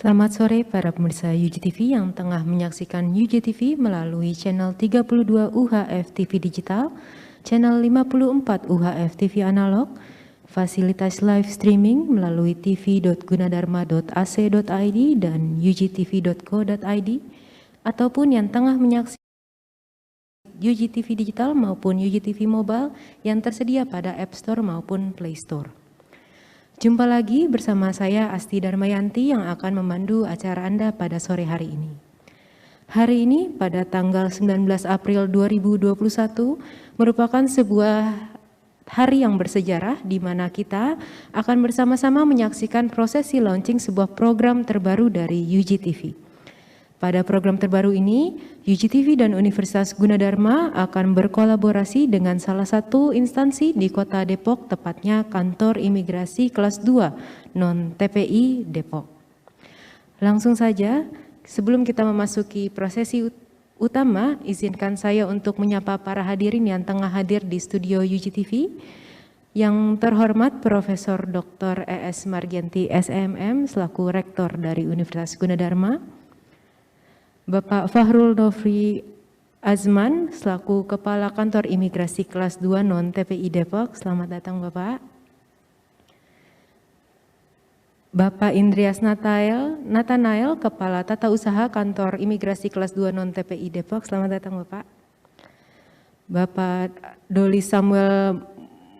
Selamat sore para pemirsa UJTV yang tengah menyaksikan UJTV melalui channel 32 UHF TV Digital, channel 54 UHF TV Analog, fasilitas live streaming melalui tv.gunadarma.ac.id dan ujtv.co.id, ataupun yang tengah menyaksikan UJTV Digital maupun UJTV Mobile yang tersedia pada App Store maupun Play Store. Jumpa lagi bersama saya Asti Darmayanti yang akan memandu acara Anda pada sore hari ini. Hari ini pada tanggal 19 April 2021 merupakan sebuah hari yang bersejarah di mana kita akan bersama-sama menyaksikan prosesi launching sebuah program terbaru dari UJTV. Pada program terbaru ini, UJTV dan Universitas Gunadarma akan berkolaborasi dengan salah satu instansi di Kota Depok, tepatnya Kantor Imigrasi Kelas 2 Non-TPI Depok. Langsung saja, sebelum kita memasuki prosesi utama, izinkan saya untuk menyapa para hadirin yang tengah hadir di studio UJTV. Yang terhormat Profesor Dr. ES Margianti SMM selaku Rektor dari Universitas Gunadarma, Bapak Fahrul Nofri Azman selaku Kepala Kantor Imigrasi Kelas 2 Non-TPI Depok. Selamat datang Bapak. Bapak Indrias Nathanael, Kepala Tata Usaha Kantor Imigrasi Kelas 2 Non-TPI Depok. Selamat datang Bapak. Bapak Doli Samuel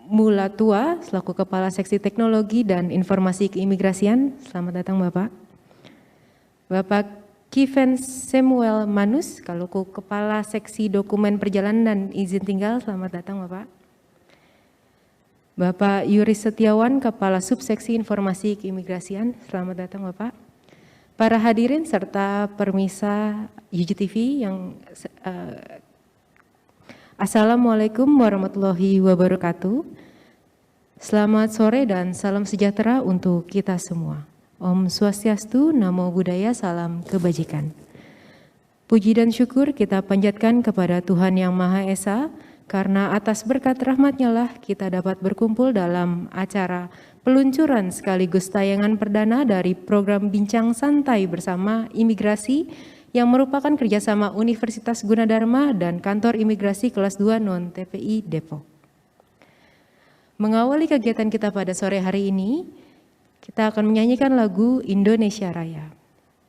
Mulatua selaku Kepala Seksi Teknologi dan Informasi Keimigrasian. Selamat datang Bapak. Bapak Kiven Samuel Manus, selaku Kepala Seksi Dokumen Perjalanan dan Izin Tinggal. Selamat datang Bapak. Bapak Yuris Setiawan, Kepala Subseksi Informasi Keimigrasian. Selamat datang Bapak. Para hadirin serta permisa UJTV yang Assalamualaikum warahmatullahi wabarakatuh. Selamat sore dan salam sejahtera untuk kita semua. Om Swastiastu, Namo Buddhaya, salam kebajikan. Puji dan syukur kita panjatkan kepada Tuhan Yang Maha Esa, karena atas berkat rahmat-Nya lah kita dapat berkumpul dalam acara peluncuran sekaligus tayangan perdana dari program Bincang Santai bersama Imigrasi yang merupakan kerjasama Universitas Gunadarma dan Kantor Imigrasi Kelas 2 Non-TPI Depok. Mengawali kegiatan kita pada sore hari ini, kita akan menyanyikan lagu Indonesia Raya.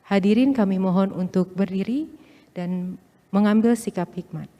Hadirin kami mohon untuk berdiri dan mengambil sikap hikmat.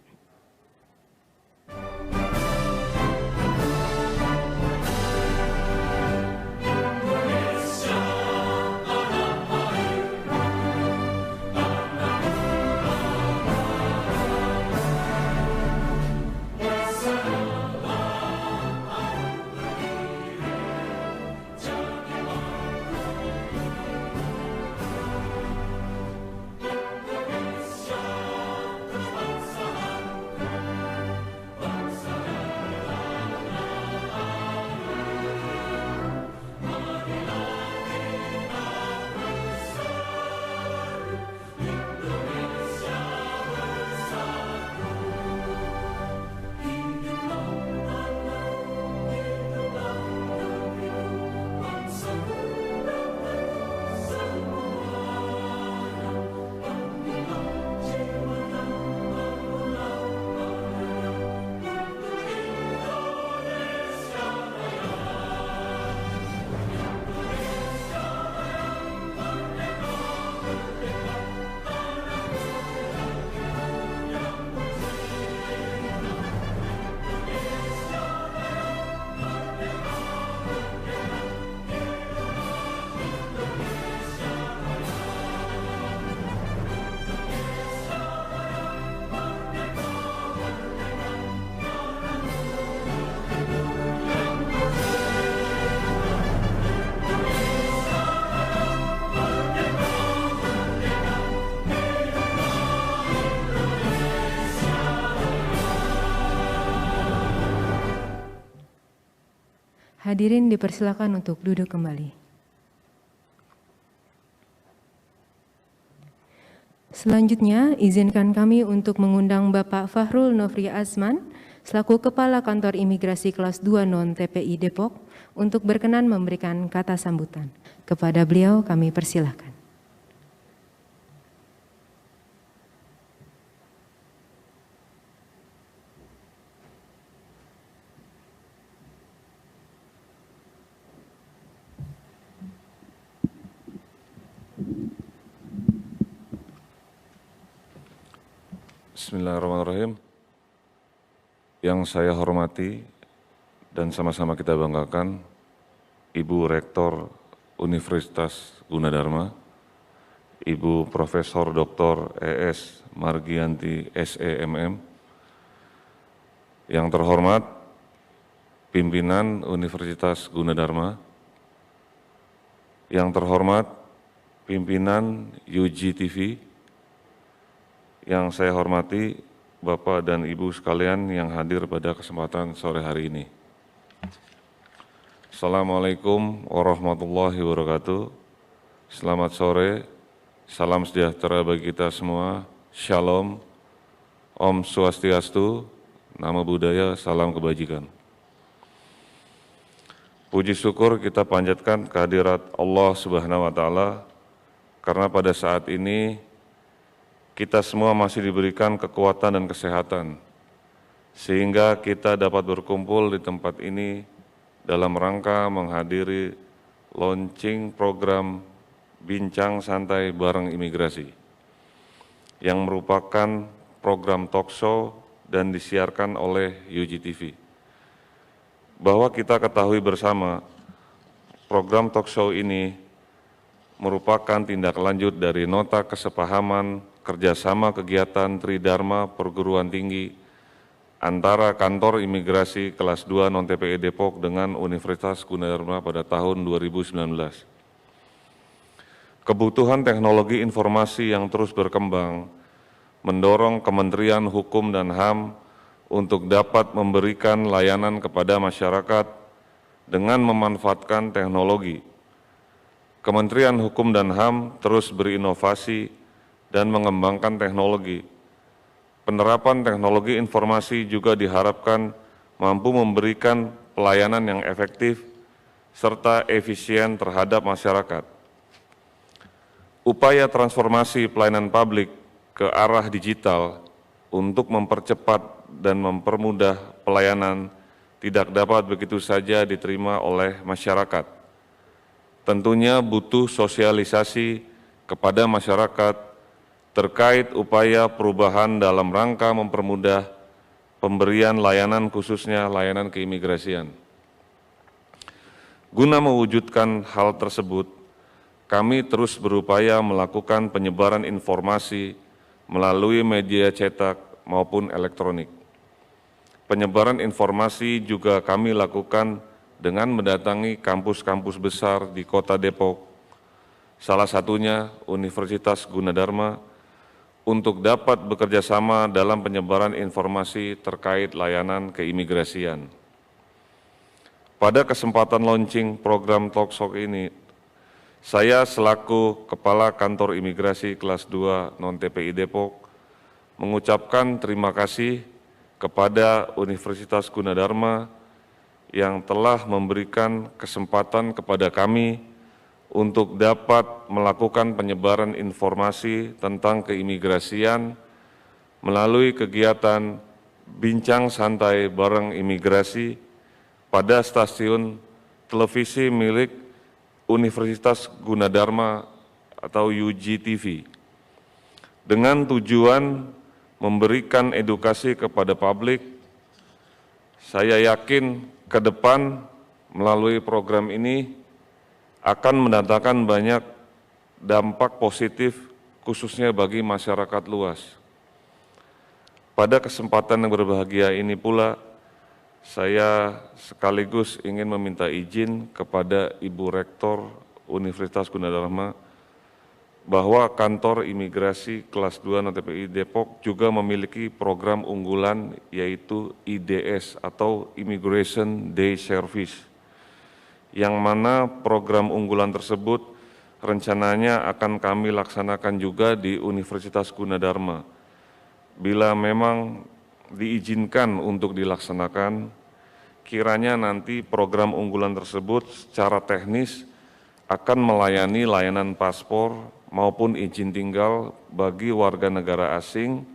Hadirin dipersilakan untuk duduk kembali. Selanjutnya, izinkan kami untuk mengundang Bapak Fahrul Nofri Azman, selaku Kepala Kantor Imigrasi Kelas 2 Non-TPI Depok, untuk berkenan memberikan kata sambutan. Kepada beliau kami persilahkan. Bismillahirrahmanirrahim. Yang saya hormati dan sama-sama kita banggakan, Ibu Rektor Universitas Gunadarma, Ibu Profesor Dr. ES Margianti SEMM, yang terhormat pimpinan Universitas Gunadarma, yang terhormat pimpinan UGTV, yang saya hormati Bapak dan Ibu sekalian yang hadir pada kesempatan sore hari ini. Assalamualaikum warahmatullahi wabarakatuh. Selamat sore, salam sejahtera bagi kita semua, Shalom, Om Swastiastu, Namo Buddhaya, salam kebajikan. Puji syukur kita panjatkan kehadirat Allah Subhanahu wa Ta'ala, karena pada saat ini kita semua masih diberikan kekuatan dan kesehatan, sehingga kita dapat berkumpul di tempat ini dalam rangka menghadiri launching program Bincang Santai Bareng Imigrasi, yang merupakan program talkshow dan disiarkan oleh UGTV. Bahwa kita ketahui bersama, program talkshow ini merupakan tindak lanjut dari nota kesepahaman kerjasama kegiatan Tridharma Perguruan Tinggi antara Kantor Imigrasi Kelas 2 Non-TPI Depok dengan Universitas Gunadarma pada tahun 2019. Kebutuhan teknologi informasi yang terus berkembang mendorong Kementerian Hukum dan HAM untuk dapat memberikan layanan kepada masyarakat dengan memanfaatkan teknologi. Kementerian Hukum dan HAM terus berinovasi dan mengembangkan teknologi. Penerapan teknologi informasi juga diharapkan mampu memberikan pelayanan yang efektif serta efisien terhadap masyarakat. Upaya transformasi pelayanan publik ke arah digital untuk mempercepat dan mempermudah pelayanan tidak dapat begitu saja diterima oleh masyarakat. Tentunya butuh sosialisasi kepada masyarakat terkait upaya perubahan dalam rangka mempermudah pemberian layanan khususnya layanan keimigrasian. Guna mewujudkan hal tersebut, kami terus berupaya melakukan penyebaran informasi melalui media cetak maupun elektronik. Penyebaran informasi juga kami lakukan dengan mendatangi kampus-kampus besar di Kota Depok, salah satunya Universitas Gunadarma, untuk dapat bekerja sama dalam penyebaran informasi terkait layanan keimigrasian. Pada kesempatan launching program talkshow ini, saya selaku Kepala Kantor Imigrasi Kelas 2 Non-TPI Depok mengucapkan terima kasih kepada Universitas Gunadarma yang telah memberikan kesempatan kepada kami untuk dapat melakukan penyebaran informasi tentang keimigrasian melalui kegiatan Bincang Santai Bareng Imigrasi pada stasiun televisi milik Universitas Gunadarma atau UGTV, dengan tujuan memberikan edukasi kepada publik. Saya yakin ke depan melalui program ini akan mendatangkan banyak dampak positif khususnya bagi masyarakat luas. Pada kesempatan yang berbahagia ini pula, saya sekaligus ingin meminta izin kepada Ibu Rektor Universitas Gunadarma bahwa Kantor Imigrasi Kelas 2 Non-TPI Depok juga memiliki program unggulan yaitu IDS atau Immigration Day Service, yang mana program unggulan tersebut rencananya akan kami laksanakan juga di Universitas Gunadarma. Bila memang diizinkan untuk dilaksanakan, kiranya nanti program unggulan tersebut secara teknis akan melayani layanan paspor maupun izin tinggal bagi warga negara asing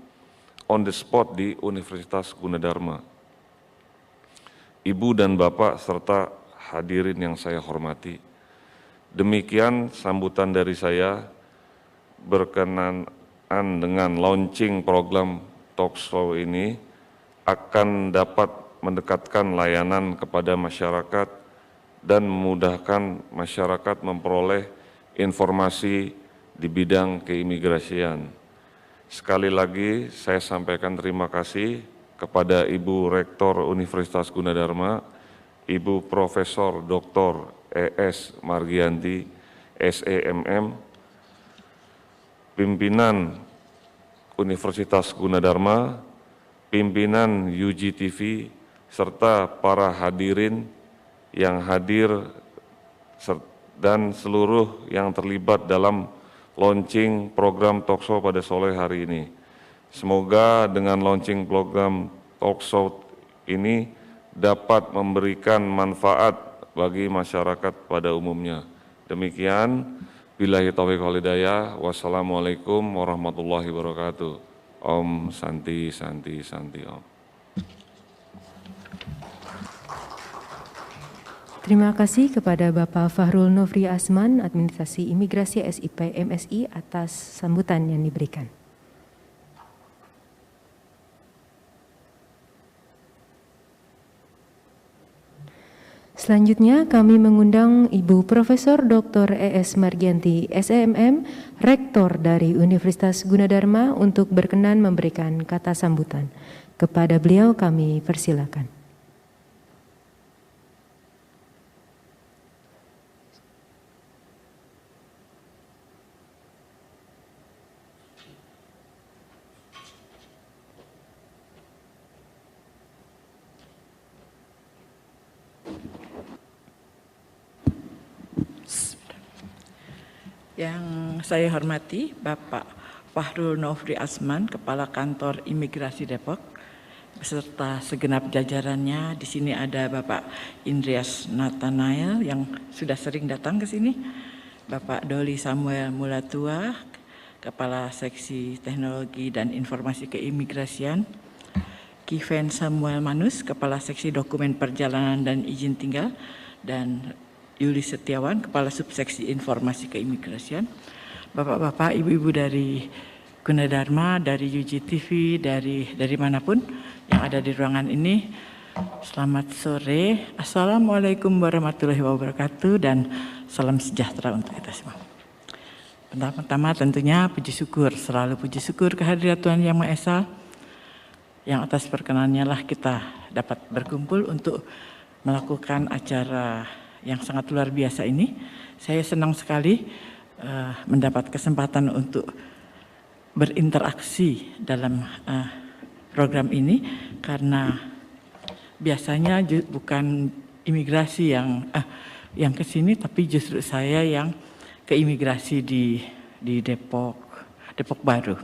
on the spot di Universitas Gunadarma. Ibu dan Bapak serta hadirin yang saya hormati, demikian sambutan dari saya berkenaan dengan launching program Talkshow ini akan dapat mendekatkan layanan kepada masyarakat dan memudahkan masyarakat memperoleh informasi di bidang keimigrasian. Sekali lagi saya sampaikan terima kasih kepada Ibu Rektor Universitas Gunadarma, Ibu Profesor Dr. E.S. Margianti, SEMM, pimpinan Universitas Gunadarma, pimpinan UGTV, serta para hadirin yang hadir dan seluruh yang terlibat dalam launching program Talkshow pada sore hari ini. Semoga dengan launching program Talkshow ini dapat memberikan manfaat bagi masyarakat pada umumnya. Demikian, billahi taufiq wal hidayah. Wassalamualaikum warahmatullahi wabarakatuh. Om Santi Santi Santi Om. Terima kasih kepada Bapak Fahrul Nofri Asman, Administrasi Imigrasi SIP MSI atas sambutan yang diberikan. Selanjutnya kami mengundang Ibu Profesor Dr. E.S. Margianti, SEMM, Rektor dari Universitas Gunadarma untuk berkenan memberikan kata sambutan. Kepada beliau kami persilakan. Yang saya hormati Bapak Fahrul Nofri Asman, Kepala Kantor Imigrasi Depok, beserta segenap jajarannya. Di sini ada Bapak Indrias Nathanael yang sudah sering datang ke sini, Bapak Doli Samuel Mulatua, Kepala Seksi Teknologi dan Informasi Keimigrasian, Kiven Samuel Manus, Kepala Seksi Dokumen Perjalanan dan Izin Tinggal, dan Yuli Setiawan, Kepala Subseksi Informasi Keimigrasian, Bapak-bapak, ibu-ibu dari Gunadarma, dari UGTV, dari manapun yang ada di ruangan ini, selamat sore. Assalamualaikum warahmatullahi wabarakatuh dan salam sejahtera untuk kita semua. Pertama-tama tentunya puji syukur, selalu puji syukur kehadirat Tuhan Yang Maha Esa, yang atas perkenannya lah kita dapat berkumpul untuk melakukan acara yang sangat luar biasa ini. Saya senang sekali mendapat kesempatan untuk berinteraksi dalam program ini, karena biasanya bukan imigrasi yang ke sini, tapi justru saya yang ke imigrasi di Depok Baru.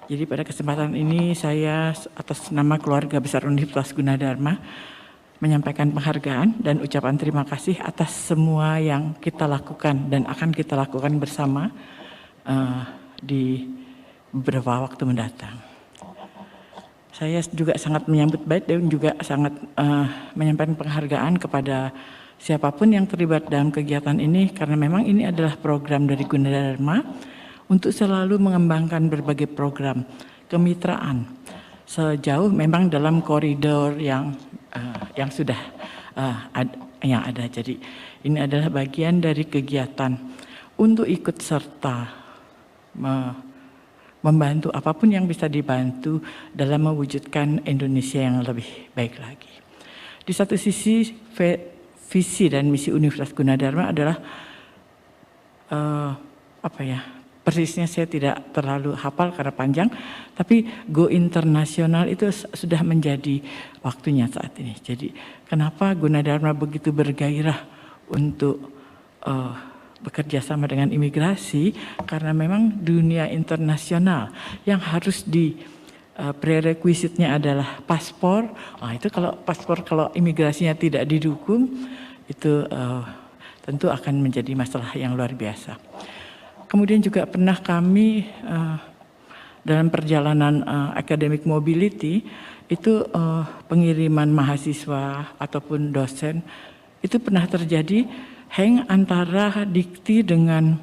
Jadi pada kesempatan ini saya atas nama keluarga besar Universitas Gunadarma menyampaikan penghargaan dan ucapan terima kasih atas semua yang kita lakukan dan akan kita lakukan bersama di beberapa waktu mendatang. Saya juga sangat menyambut baik dan juga sangat menyampaikan penghargaan kepada siapapun yang terlibat dalam kegiatan ini, karena memang ini adalah program dari Gunadarma untuk selalu mengembangkan berbagai program kemitraan sejauh memang dalam koridor yang sudah ada. Jadi ini adalah bagian dari kegiatan untuk ikut serta membantu apapun yang bisa dibantu dalam mewujudkan Indonesia yang lebih baik lagi. Di satu sisi visi dan misi Universitas Gunadarma adalah persisnya saya tidak terlalu hafal karena panjang, tapi go internasional itu sudah menjadi waktunya saat ini. Jadi kenapa Gunadarma begitu bergairah untuk bekerja sama dengan imigrasi, karena memang dunia internasional yang harus prerequisite-nya adalah paspor. Nah, itu kalau imigrasinya tidak didukung, itu tentu akan menjadi masalah yang luar biasa. Kemudian juga pernah kami dalam perjalanan academic mobility itu pengiriman mahasiswa ataupun dosen itu pernah terjadi hang antara Dikti dengan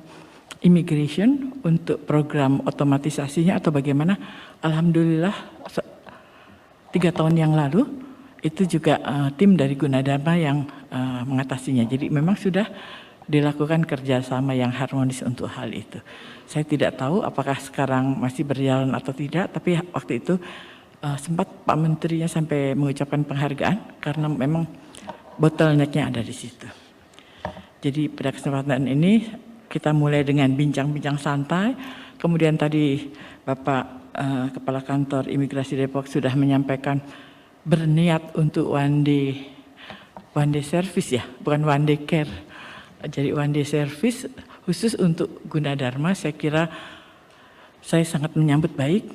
immigration untuk program otomatisasinya atau bagaimana. Alhamdulillah 3 tahun yang lalu itu juga tim dari Gunadarma yang mengatasinya. Jadi memang sudah dilakukan kerjasama yang harmonis untuk hal itu. Saya tidak tahu apakah sekarang masih berjalan atau tidak, tapi waktu itu sempat Pak Menterinya sampai mengucapkan penghargaan karena memang bottleneck-nya ada di situ. Jadi pada kesempatan ini kita mulai dengan bincang-bincang santai. Kemudian tadi Bapak Kepala Kantor Imigrasi Depok sudah menyampaikan berniat untuk one day service ya, bukan one day care. Jadi one day service khusus untuk Gunadarma. Saya kira saya sangat menyambut baik.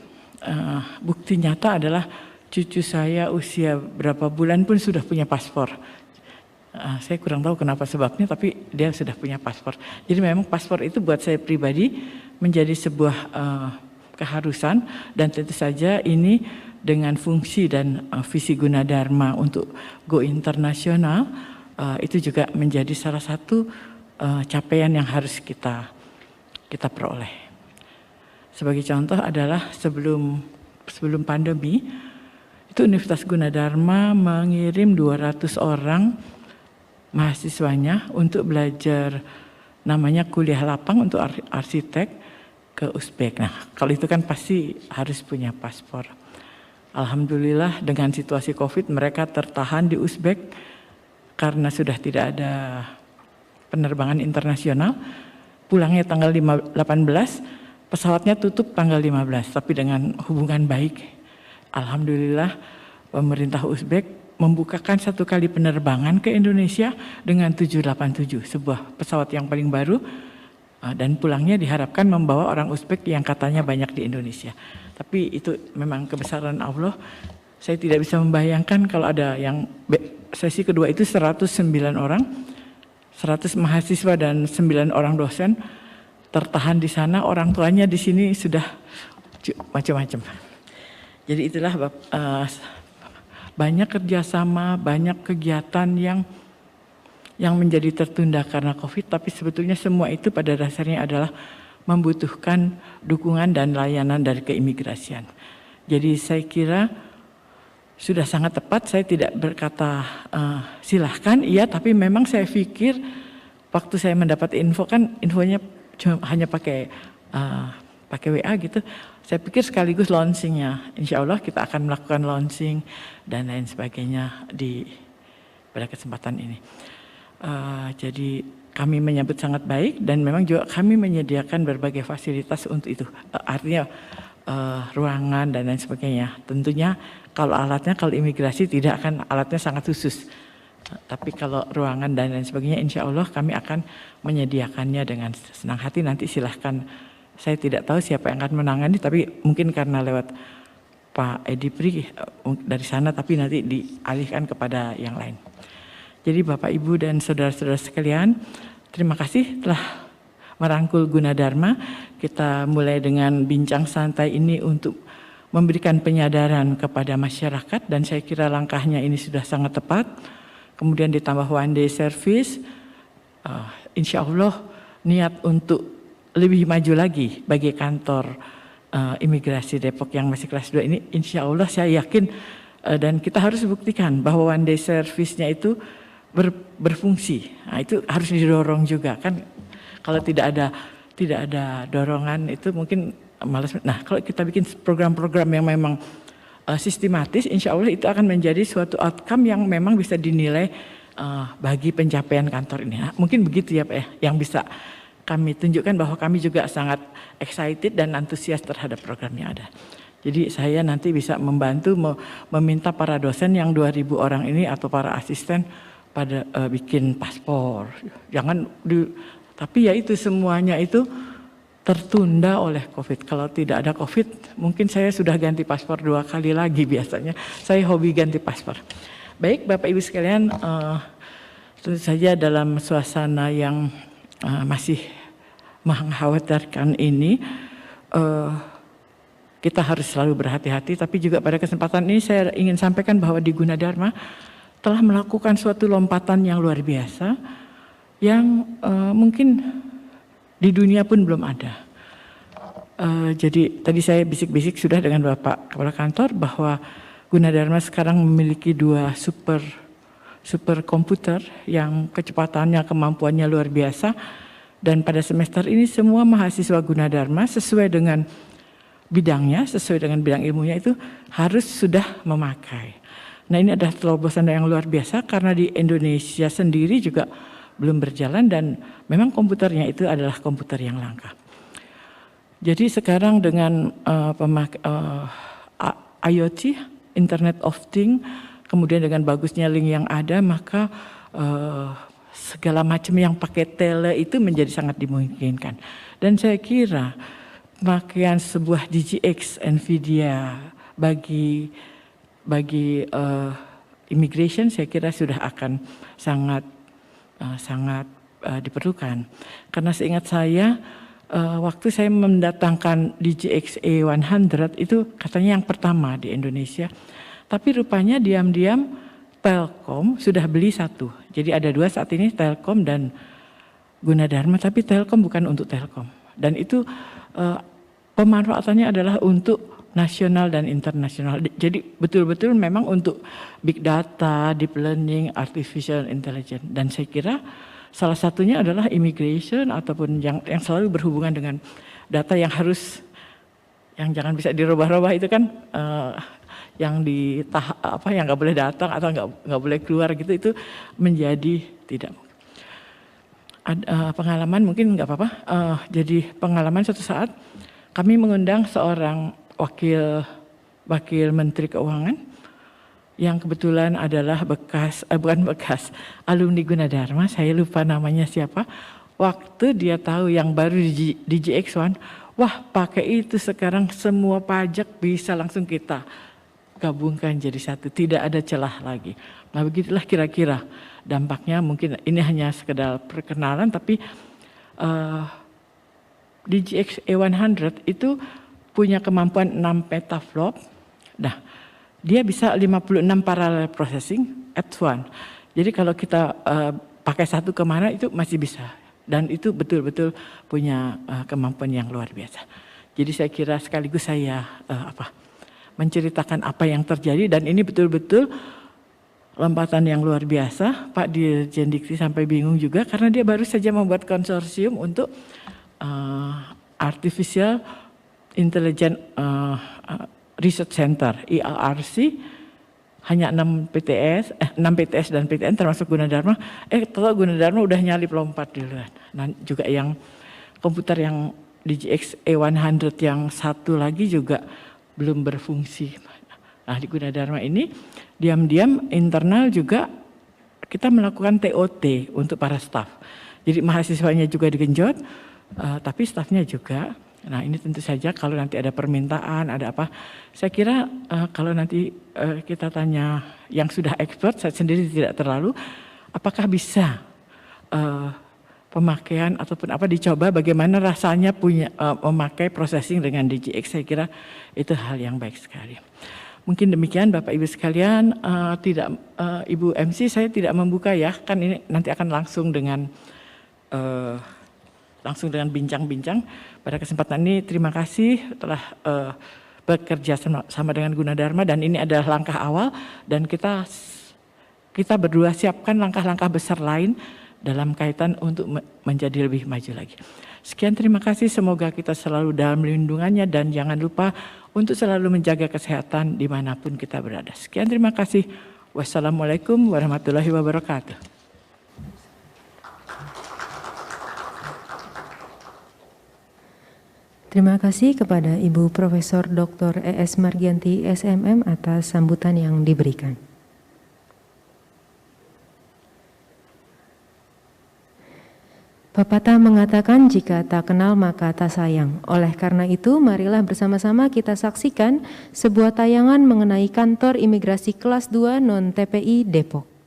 Bukti nyata adalah cucu saya usia berapa bulan pun sudah punya paspor. Saya kurang tahu kenapa sebabnya, tapi dia sudah punya paspor. Jadi memang paspor itu buat saya pribadi menjadi sebuah keharusan, dan tentu saja ini dengan fungsi dan visi Gunadarma untuk go internasional, itu juga menjadi salah satu capaian yang harus kita peroleh. Sebagai contoh adalah sebelum pandemi, itu Universitas Gunadarma mengirim 200 orang mahasiswanya untuk belajar namanya kuliah lapang untuk arsitek ke Uzbek. Nah, kalau itu kan pasti harus punya paspor. Alhamdulillah dengan situasi Covid mereka tertahan di Uzbek karena sudah tidak ada penerbangan internasional. Pulangnya tanggal 18, pesawatnya tutup tanggal 15, tapi dengan hubungan baik. Alhamdulillah pemerintah Uzbek membukakan 1 kali penerbangan ke Indonesia dengan 787, sebuah pesawat yang paling baru, dan pulangnya diharapkan membawa orang Uzbek yang katanya banyak di Indonesia. Tapi itu memang kebesaran Allah. Saya tidak bisa membayangkan kalau ada yang sesi kedua itu 109 orang, 100 mahasiswa dan 9 orang dosen tertahan di sana, orang tuanya di sini sudah macam-macam. Jadi itulah banyak kerjasama, banyak kegiatan yang menjadi tertunda karena Covid, tapi sebetulnya semua itu pada dasarnya adalah membutuhkan dukungan dan layanan dari keimigrasian. Jadi saya kira sudah sangat tepat, saya tidak berkata silahkan, iya, tapi memang saya pikir waktu saya mendapat info, kan infonya hanya pakai WA gitu. Saya pikir sekaligus launchingnya, insya Allah kita akan melakukan launching dan lain sebagainya pada kesempatan ini. Jadi kami menyambut sangat baik dan memang juga kami menyediakan berbagai fasilitas untuk itu. Artinya ruangan dan lain sebagainya. Tentunya kalau imigrasi tidak akan alatnya sangat khusus. Tapi kalau ruangan dan lain sebagainya, insya Allah kami akan menyediakannya dengan senang hati. Nanti silahkan, saya tidak tahu siapa yang akan menangani, tapi mungkin karena lewat Pak Edi Pri dari sana, tapi nanti dialihkan kepada yang lain. Jadi Bapak, Ibu, dan saudara-saudara sekalian, terima kasih telah merangkul Gunadarma. Kita mulai dengan bincang santai ini untuk memberikan penyadaran kepada masyarakat, dan saya kira langkahnya ini sudah sangat tepat. Kemudian ditambah one day service, insya Allah niat untuk lebih maju lagi bagi kantor imigrasi Depok yang masih kelas 2 ini, insya Allah saya yakin dan kita harus buktikan bahwa one day service-nya itu berfungsi. Nah, itu harus didorong juga kan. Kalau tidak ada dorongan itu mungkin malas. Nah, kalau kita bikin program-program yang memang sistematis, insya Allah itu akan menjadi suatu outcome yang memang bisa dinilai bagi pencapaian kantor ini. Nah, mungkin begitu ya Pak ya, yang bisa kami tunjukkan bahwa kami juga sangat excited dan antusias terhadap program yang ada. Jadi saya nanti bisa membantu meminta para dosen yang 2.000 orang ini atau para asisten pada bikin paspor. Tapi ya itu semuanya itu tertunda oleh COVID. Kalau tidak ada COVID, mungkin saya sudah ganti paspor 2 kali lagi biasanya. Saya hobi ganti paspor. Baik, Bapak Ibu sekalian, tentu saja dalam suasana yang masih mengkhawatirkan ini, kita harus selalu berhati-hati. Tapi juga pada kesempatan ini saya ingin sampaikan bahwa di Gunadarma telah melakukan suatu lompatan yang luar biasa, yang mungkin di dunia pun belum ada. Jadi tadi saya bisik-bisik sudah dengan Bapak Kepala Kantor bahwa Gunadarma sekarang memiliki 2 super komputer yang kecepatannya, kemampuannya luar biasa. Dan pada semester ini semua mahasiswa Gunadarma sesuai dengan bidangnya, sesuai dengan bidang ilmunya itu harus sudah memakai. Nah, ini adalah terobosan yang luar biasa karena di Indonesia sendiri juga belum berjalan dan memang komputernya itu adalah komputer yang langka. Jadi sekarang dengan IoT, Internet of Things, kemudian dengan bagusnya link yang ada, maka segala macam yang pakai tele itu menjadi sangat dimungkinkan. Dan saya kira pemakaian sebuah DGX NVIDIA bagi immigration saya kira sudah akan sangat diperlukan. Karena seingat saya waktu saya mendatangkan DGX A100 itu katanya yang pertama di Indonesia. Tapi rupanya diam-diam Telkom sudah beli 1. Jadi ada 2 saat ini, Telkom dan Gunadarma, tapi Telkom bukan untuk Telkom. Dan itu pemanfaatannya adalah untuk nasional dan internasional. Jadi betul-betul memang untuk big data, deep learning, artificial intelligence. Dan saya kira salah satunya adalah immigration ataupun yang selalu berhubungan dengan data yang yang jangan bisa dirubah-rubah itu kan yang yang nggak boleh datang atau nggak boleh keluar gitu, itu menjadi tidak mungkin. Pengalaman mungkin nggak apa-apa. Jadi pengalaman suatu saat kami mengundang seorang wakil Menteri Keuangan yang kebetulan adalah bukan bekas alumni Gunadarma, saya lupa namanya siapa. Waktu dia tahu yang baru di DGX1, wah pakai itu sekarang semua pajak bisa langsung kita gabungkan jadi satu, tidak ada celah lagi. Nah begitulah kira-kira dampaknya. Mungkin ini hanya sekedar perkenalan, tapi DGX A100 itu punya kemampuan 6 petaflop. Nah, dia bisa 56 parallel processing at one. Jadi kalau kita pakai satu kemana itu masih bisa. Dan itu betul-betul punya kemampuan yang luar biasa. Jadi saya kira sekaligus saya menceritakan apa yang terjadi, dan ini betul-betul lompatan yang luar biasa. Pak Dirjen Dikti sampai bingung juga karena dia baru saja membuat konsorsium untuk Artificial Intelligence Research Center, IARC, hanya 6 PTS dan PTN termasuk Gunadarma. Tahu Gunadarma udah nyalip lompat duluan. Nah juga yang komputer yang DGX A100 yang satu lagi juga belum berfungsi. Nah di Gunadarma ini diam-diam internal juga kita melakukan TOT untuk para staf. Jadi mahasiswanya juga digenjot, tapi stafnya juga. Nah ini tentu saja kalau nanti ada permintaan, ada apa, saya kira kalau nanti kita tanya yang sudah expert, saya sendiri tidak terlalu, apakah bisa pemakaian ataupun apa dicoba bagaimana rasanya memakai processing dengan DGX, saya kira itu hal yang baik sekali. Mungkin demikian Bapak Ibu sekalian, Ibu MC saya tidak membuka ya, kan ini nanti akan langsung dengan bincang-bincang. Pada kesempatan ini terima kasih telah bekerja sama dengan Gunadarma, dan ini adalah langkah awal, dan kita berdua siapkan langkah-langkah besar lain dalam kaitan untuk menjadi lebih maju lagi. Sekian, terima kasih, semoga kita selalu dalam lindungannya, dan jangan lupa untuk selalu menjaga kesehatan dimanapun kita berada. Sekian, terima kasih. Wassalamualaikum warahmatullahi wabarakatuh. Terima kasih kepada Ibu Profesor Dr. ES Margianti SMM atas sambutan yang diberikan. Pepatah mengatakan jika tak kenal maka tak sayang. Oleh karena itu, marilah bersama-sama kita saksikan sebuah tayangan mengenai kantor imigrasi kelas 2 non-TPI Depok.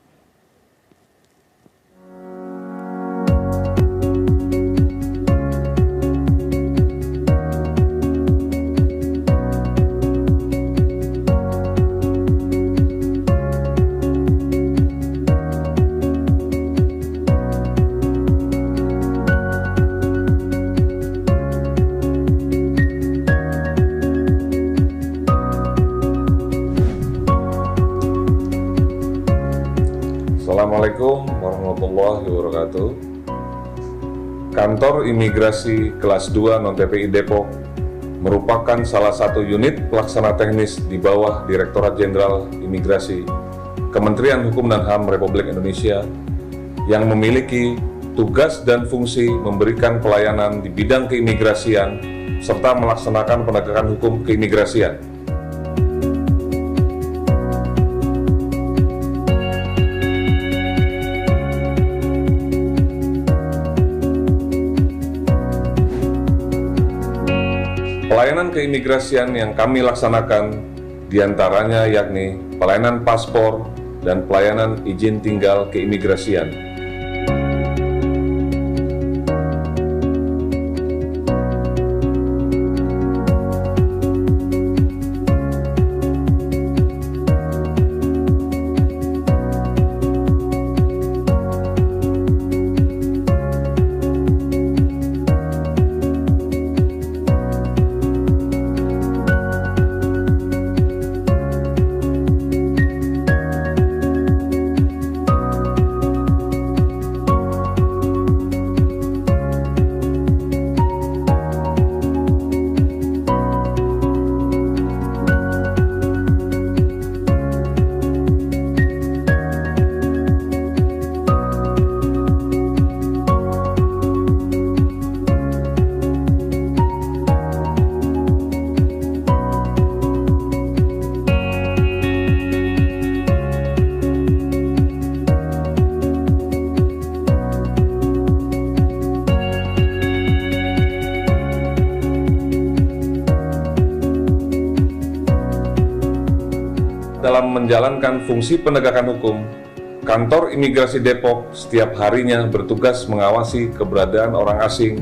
Assalamualaikum warahmatullahi wabarakatuh. Kantor Imigrasi Kelas 2 Non-TPI Depok merupakan salah satu unit pelaksana teknis di bawah Direktorat Jenderal Imigrasi Kementerian Hukum dan HAM Republik Indonesia yang memiliki tugas dan fungsi memberikan pelayanan di bidang keimigrasian serta melaksanakan penegakan hukum keimigrasian. Pelayanan keimigrasian yang kami laksanakan diantaranya yakni pelayanan paspor dan pelayanan izin tinggal keimigrasian. Dalam menjalankan fungsi penegakan hukum, Kantor Imigrasi Depok setiap harinya bertugas mengawasi keberadaan orang asing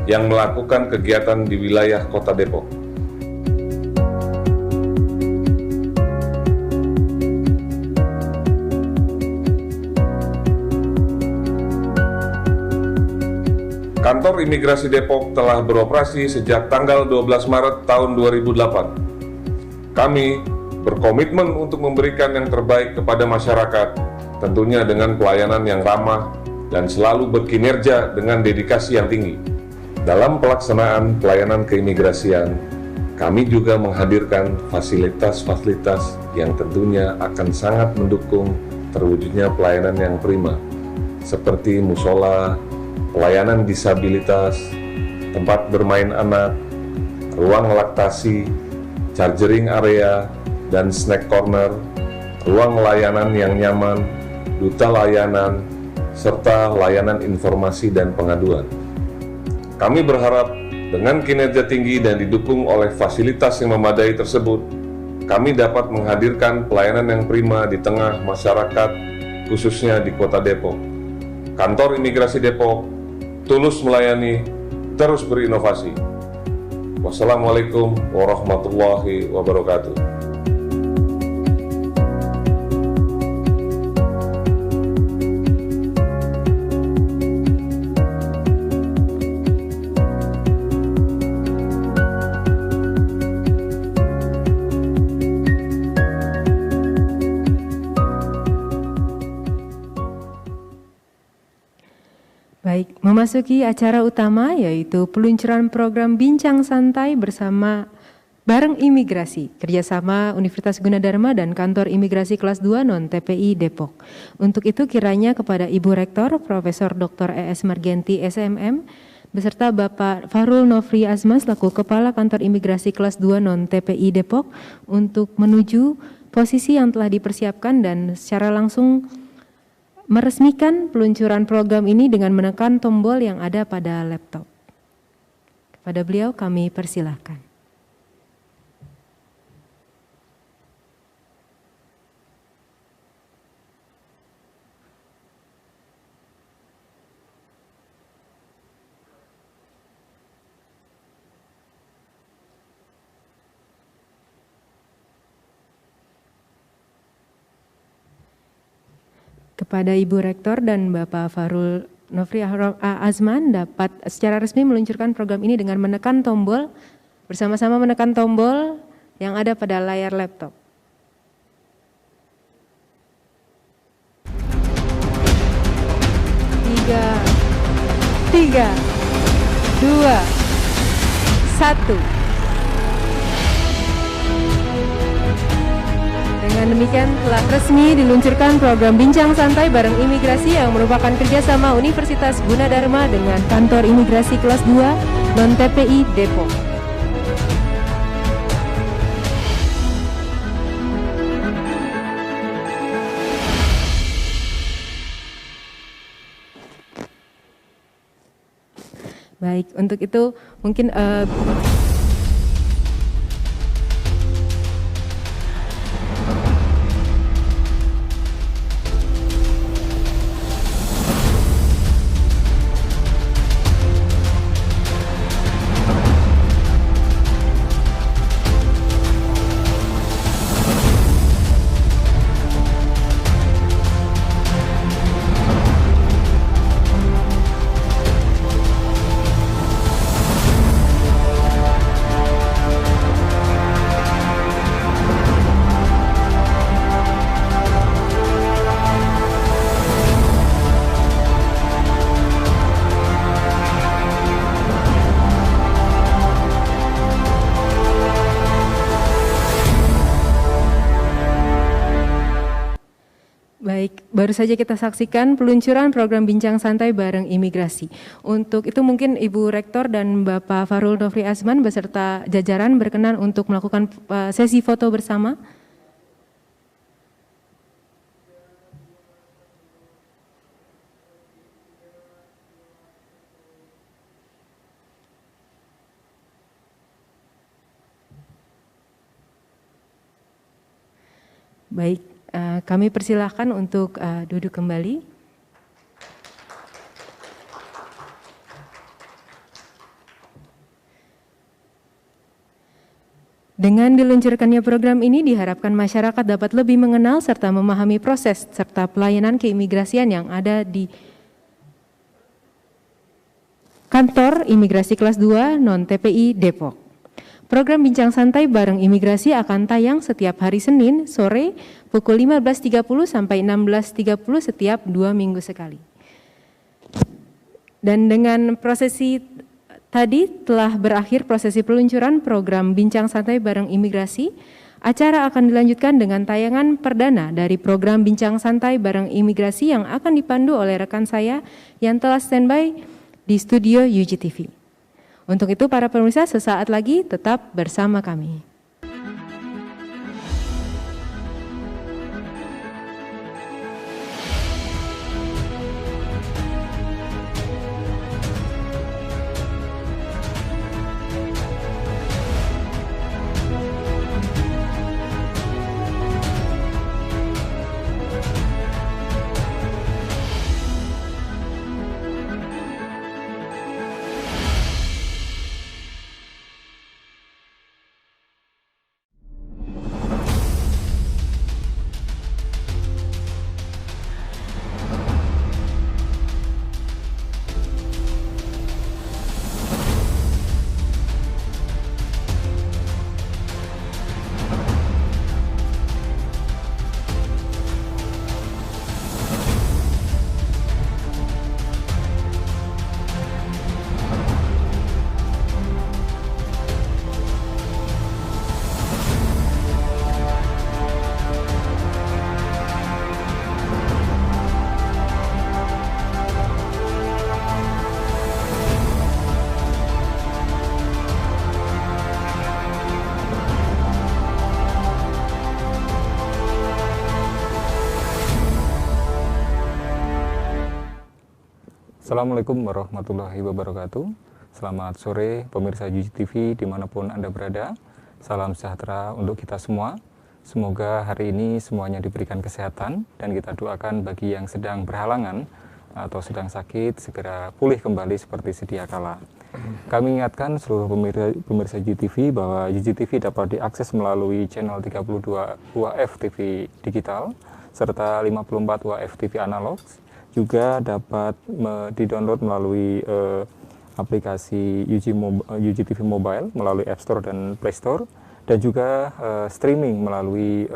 yang melakukan kegiatan di wilayah Kota Depok. Kantor Imigrasi Depok telah beroperasi sejak tanggal 12 Maret tahun 2008. Kami berkomitmen untuk memberikan yang terbaik kepada masyarakat, tentunya dengan pelayanan yang ramah dan selalu berkinerja dengan dedikasi yang tinggi. Dalam pelaksanaan pelayanan keimigrasian, kami juga menghadirkan fasilitas-fasilitas yang tentunya akan sangat mendukung terwujudnya pelayanan yang prima, seperti musola, pelayanan disabilitas, tempat bermain anak, ruang laktasi, charging area, dan snack corner, ruang layanan yang nyaman, duta layanan, serta layanan informasi dan pengaduan. Kami berharap dengan kinerja tinggi dan didukung oleh fasilitas yang memadai tersebut, kami dapat menghadirkan pelayanan yang prima di tengah masyarakat, khususnya di Kota Depok. Kantor Imigrasi Depok tulus melayani, terus berinovasi. Wassalamualaikum warahmatullahi wabarakatuh. Baik, memasuki acara utama yaitu peluncuran program Bincang Santai bersama Bareng Imigrasi, kerjasama Universitas Gunadarma dan Kantor Imigrasi Kelas 2 Non-TPI Depok. Untuk itu kiranya kepada Ibu Rektor, Profesor Dr. E.S. Margenti, SMM, beserta Bapak Fahrul Nofri Azman selaku Kepala Kantor Imigrasi Kelas 2 Non-TPI Depok untuk menuju posisi yang telah dipersiapkan dan secara langsung meresmikan peluncuran program ini dengan menekan tombol yang ada pada laptop. Kepada beliau kami persilahkan. Kepada Ibu Rektor dan Bapak Fahrul Nofri Azman dapat secara resmi meluncurkan program ini dengan menekan tombol, bersama-sama menekan tombol yang ada pada layar laptop. Tiga, dua, satu. Dengan demikian telah resmi diluncurkan program Bincang Santai bareng Imigrasi yang merupakan kerjasama Universitas Gunadarma dengan Kantor Imigrasi Kelas 2 Non-TPI Depok. Baik, untuk itu mungkin baik, baru saja kita saksikan peluncuran program Bincang Santai bareng Imigrasi. Untuk itu mungkin Ibu Rektor dan Bapak Fahrul Nofri Azman beserta jajaran berkenan untuk melakukan sesi foto bersama. Baik. Kami persilahkan untuk duduk kembali. Dengan diluncurkannya program ini diharapkan masyarakat dapat lebih mengenal serta memahami proses serta pelayanan keimigrasian yang ada di Kantor Imigrasi Kelas 2 Non-TPI Depok. Program Bincang Santai bareng Imigrasi akan tayang setiap hari Senin sore pukul 15.30 sampai 16.30 setiap 2 minggu sekali. Dan dengan prosesi tadi telah berakhir prosesi peluncuran program Bincang Santai bareng Imigrasi. Acara akan dilanjutkan dengan tayangan perdana dari program Bincang Santai bareng Imigrasi yang akan dipandu oleh rekan saya yang telah standby di studio UGTV. Untuk itu para pemirsa sesaat lagi tetap bersama kami. Assalamualaikum warahmatullahi wabarakatuh. Selamat sore pemirsa UGTV dimanapun Anda berada. Salam sejahtera untuk kita semua. Semoga hari ini semuanya diberikan kesehatan dan kita doakan bagi yang sedang berhalangan atau sedang sakit segera pulih kembali seperti sedia kala. Kami ingatkan seluruh pemirsa UGTV bahwa UGTV dapat diakses melalui channel 32 UHF TV digital serta 54 UHF TV analog. Juga dapat di-download melalui aplikasi UGTV Mobile melalui App Store dan Play Store, dan juga streaming melalui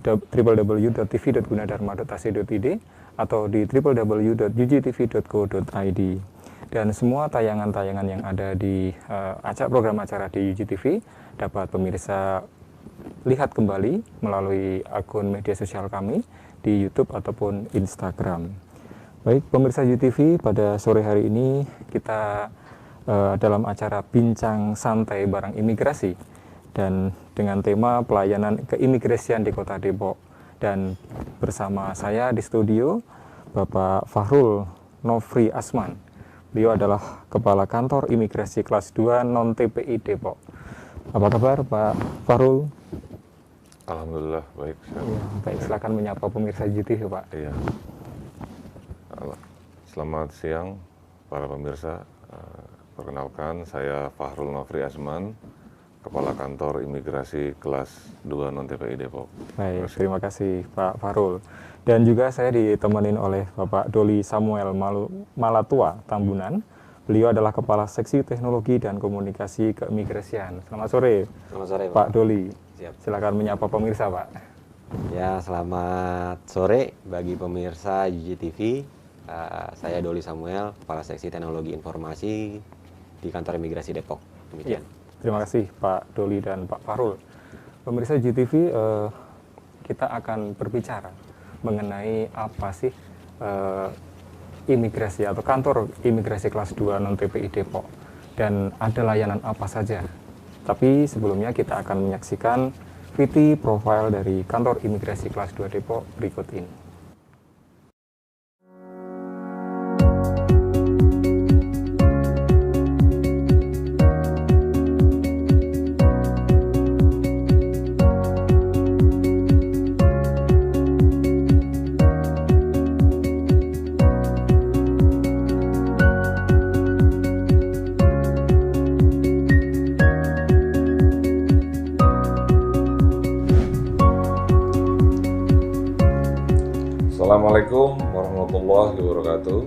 www.tv.gunadarma.ac.id atau di www.ugtv.co.id. Dan semua tayangan-tayangan yang ada di program acara di UGTV dapat pemirsa lihat kembali melalui akun media sosial kami di YouTube ataupun Instagram. Baik pemirsa UGTV, pada sore hari ini kita dalam acara Bincang Santai Bareng Imigrasi dan dengan tema pelayanan keimigrasian di Kota Depok. Dan bersama saya di studio Bapak Fahrul Nofri Asman. Beliau adalah Kepala Kantor Imigrasi Kelas 2 Non-TPI Depok. Apa kabar Pak Fahrul? Alhamdulillah baik. Ya, baik, silakan menyapa pemirsa UGTV Pak. Iya. Selamat siang para pemirsa. Perkenalkan saya Fahrul Nofri Asman, Kepala Kantor Imigrasi Kelas 2 Non-TPI Depok. Baik, terima kasih Pak Fahrul. Dan juga saya ditemenin oleh Bapak Doli Samuel Malatua Tambunan. Beliau adalah Kepala Seksi Teknologi dan Komunikasi Keimigrasian. Selamat sore. Selamat sore Pak Doli. Siap. Silakan menyapa pemirsa Pak. Ya, selamat sore bagi pemirsa UGTV. Saya Doli Samuel, Kepala Seksi Teknologi Informasi di Kantor Imigrasi Depok. Ya, terima kasih Pak Doli dan Pak Fahrul. Pemirsa UGTV, kita akan berbicara mengenai apa sih imigrasi atau kantor imigrasi kelas 2 non-TPI Depok dan ada layanan apa saja. Tapi sebelumnya kita akan menyaksikan VT profile dari kantor imigrasi kelas 2 Depok berikut ini. Assalamualaikum warahmatullahi wabarakatuh.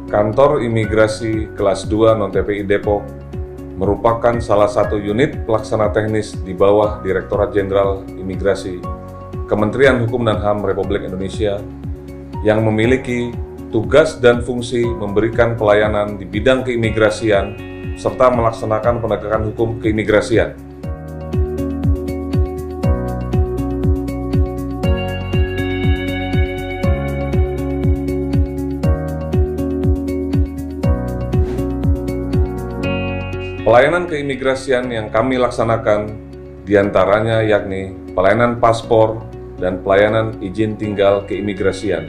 Kantor Imigrasi Kelas 2 Non-TPI Depok merupakan salah satu unit pelaksana teknis di bawah Direktorat Jenderal Imigrasi Kementerian Hukum dan HAM Republik Indonesia yang memiliki tugas dan fungsi memberikan pelayanan di bidang keimigrasian serta melaksanakan penegakan hukum keimigrasian. Pelayanan keimigrasian yang kami laksanakan diantaranya yakni pelayanan paspor dan pelayanan izin tinggal keimigrasian.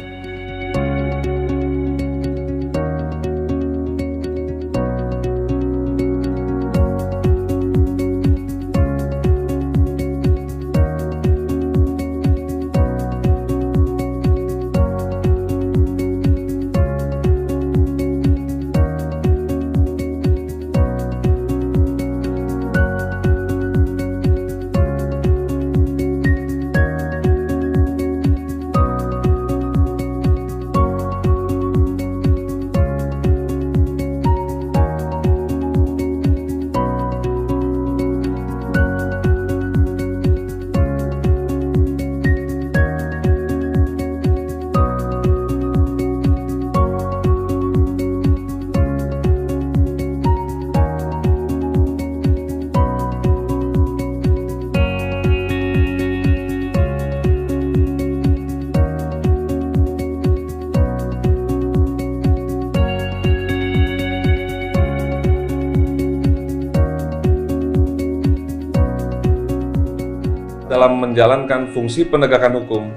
Dalam menjalankan fungsi penegakan hukum,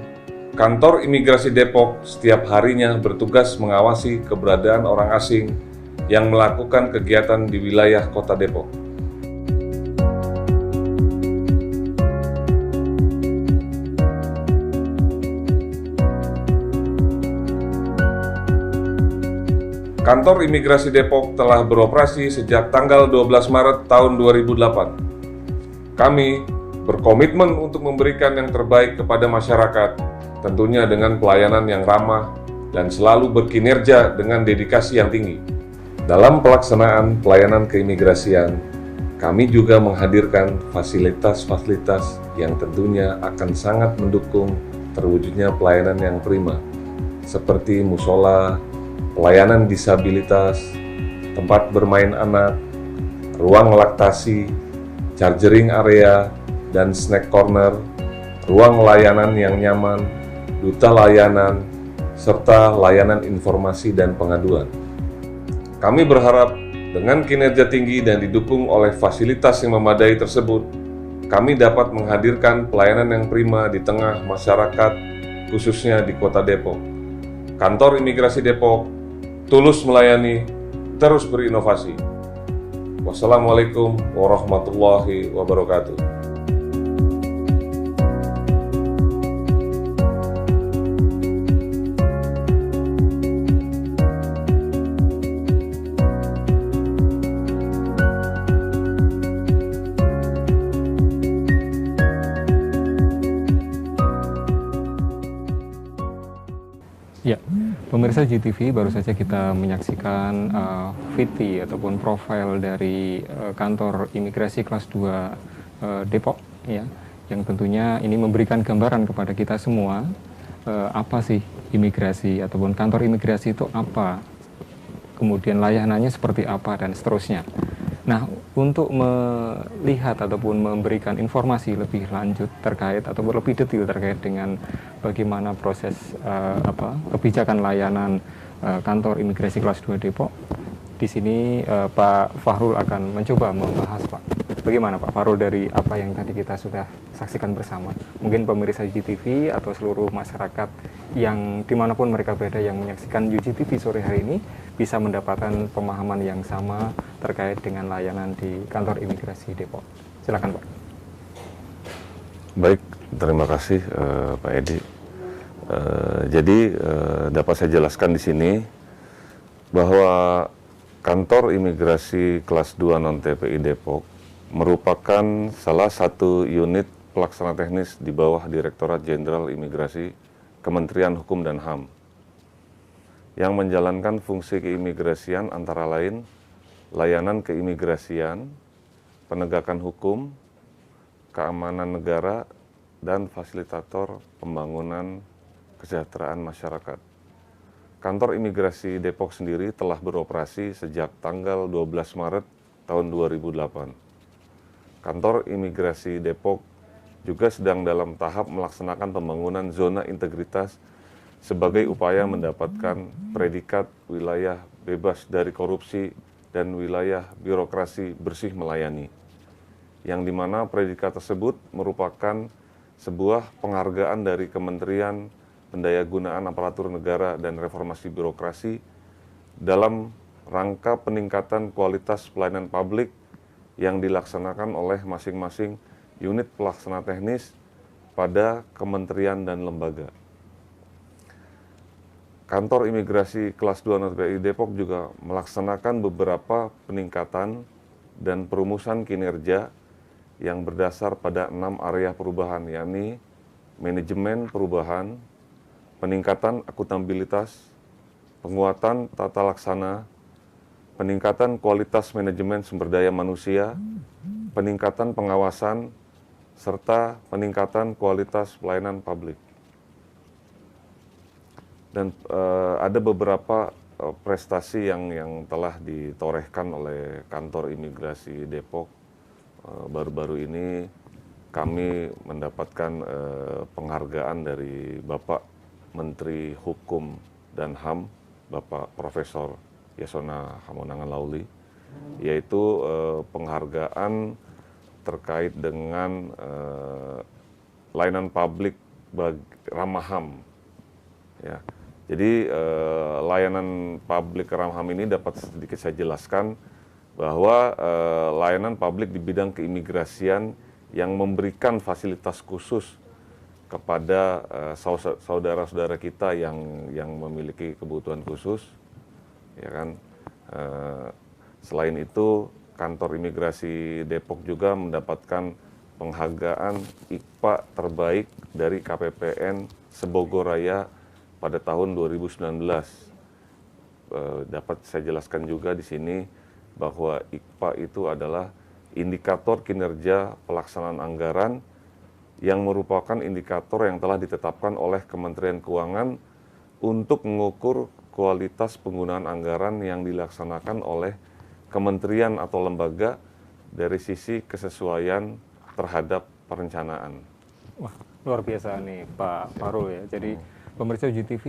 Kantor Imigrasi Depok setiap harinya bertugas mengawasi keberadaan orang asing yang melakukan kegiatan di wilayah Kota Depok. Kantor Imigrasi Depok telah beroperasi sejak tanggal 12 Maret tahun 2008. Kami berkomitmen untuk memberikan yang terbaik kepada masyarakat, tentunya dengan pelayanan yang ramah dan selalu berkinerja dengan dedikasi yang tinggi. Dalam pelaksanaan pelayanan keimigrasian, kami juga menghadirkan fasilitas-fasilitas yang tentunya akan sangat mendukung terwujudnya pelayanan yang prima, seperti musola, pelayanan disabilitas, tempat bermain anak, ruang laktasi, charging area, dan snack corner, ruang layanan yang nyaman, duta layanan, serta layanan informasi dan pengaduan. Kami berharap dengan kinerja tinggi dan didukung oleh fasilitas yang memadai tersebut, kami dapat menghadirkan pelayanan yang prima di tengah masyarakat, khususnya di Kota Depok. Kantor Imigrasi Depok tulus melayani, terus berinovasi. Wassalamualaikum warahmatullahi wabarakatuh. Ya, pemirsa GTV, baru saja kita menyaksikan VT ataupun profil dari kantor imigrasi kelas 2 Depok, ya, yang tentunya ini memberikan gambaran kepada kita semua apa sih imigrasi ataupun kantor imigrasi itu apa, kemudian layanannya seperti apa dan seterusnya. Nah, untuk melihat ataupun memberikan informasi lebih lanjut terkait ataupun lebih detail terkait dengan bagaimana proses kebijakan layanan kantor imigrasi kelas 2 Depok, di sini Pak Fahrul akan mencoba membahas, Pak. Bagaimana Pak Fahrul dari apa yang tadi kita sudah saksikan bersama? Mungkin pemirsa UGTV atau seluruh masyarakat yang dimanapun mereka berada yang menyaksikan UGTV sore hari ini bisa mendapatkan pemahaman yang sama terkait dengan layanan di kantor imigrasi Depok. Silakan Pak. Baik, terima kasih Pak Edi. Jadi dapat saya jelaskan di sini bahwa kantor imigrasi kelas 2 non-TPI Depok merupakan salah satu unit pelaksana teknis di bawah Direktorat Jenderal Imigrasi Kementerian Hukum dan HAM yang menjalankan fungsi keimigrasian antara lain layanan keimigrasian, penegakan hukum, keamanan negara, dan fasilitator pembangunan kesejahteraan masyarakat. Kantor imigrasi Depok sendiri telah beroperasi sejak tanggal 12 Maret tahun 2008. Kantor imigrasi Depok juga sedang dalam tahap melaksanakan pembangunan zona integritas sebagai upaya mendapatkan predikat wilayah bebas dari korupsi dan wilayah birokrasi bersih melayani, yang dimana predikat tersebut merupakan sebuah penghargaan dari Kementerian Pendayagunaan Aparatur Negara dan Reformasi Birokrasi dalam rangka peningkatan kualitas pelayanan publik yang dilaksanakan oleh masing-masing unit pelaksana teknis pada kementerian dan lembaga. Kantor imigrasi kelas 2 non-TPI Depok juga melaksanakan beberapa peningkatan dan perumusan kinerja yang berdasar pada 6 area perubahan, yakni manajemen perubahan, peningkatan akuntabilitas, penguatan tata laksana, peningkatan kualitas manajemen sumber daya manusia, peningkatan pengawasan, serta peningkatan kualitas pelayanan publik. Dan ada beberapa prestasi yang telah ditorehkan oleh kantor imigrasi Depok. Baru-baru ini kami mendapatkan penghargaan dari Bapak Menteri Hukum dan HAM, Bapak Profesor Yasona Hamonangan Lauli, yaitu penghargaan terkait dengan layanan publik ramah HAM Ya. Jadi layanan publik Ramham ini dapat sedikit saya jelaskan bahwa layanan publik di bidang keimigrasian yang memberikan fasilitas khusus kepada saudara-saudara kita yang memiliki kebutuhan khusus, ya kan. Selain itu, kantor imigrasi Depok juga mendapatkan penghargaan IKPA terbaik dari KPPN Sebogoraya pada tahun 2019. Dapat saya jelaskan juga di sini bahwa IKPA itu adalah indikator kinerja pelaksanaan anggaran yang merupakan indikator yang telah ditetapkan oleh Kementerian Keuangan untuk mengukur kualitas penggunaan anggaran yang dilaksanakan oleh kementerian atau lembaga dari sisi kesesuaian terhadap perencanaan. Wah, luar biasa nih Pak Farul ya. Jadi pemirsa UGTV,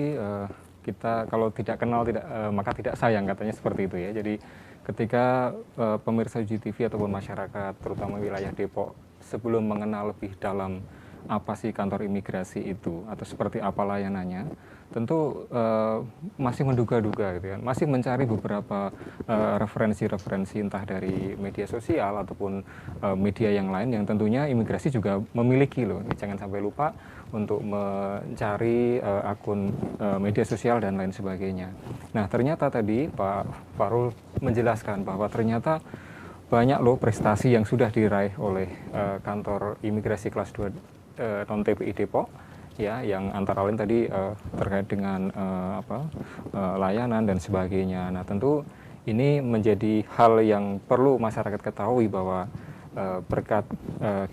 kita kalau tidak kenal maka tidak sayang, katanya seperti itu ya. Jadi ketika pemirsa UGTV ataupun masyarakat terutama wilayah Depok sebelum mengenal lebih dalam apa sih kantor imigrasi itu atau seperti apa layanannya, tentu masih menduga-duga gitu kan, masih mencari beberapa referensi-referensi entah dari media sosial ataupun media yang lain yang tentunya imigrasi juga memiliki loh. Jangan sampai lupa untuk mencari akun media sosial dan lain sebagainya. Nah, ternyata tadi Pak Farul menjelaskan bahwa ternyata banyak loh prestasi yang sudah diraih oleh kantor imigrasi kelas 2 non-TPI Depok ya, yang antara lain tadi terkait dengan layanan dan sebagainya. Nah, tentu ini menjadi hal yang perlu masyarakat ketahui bahwa berkat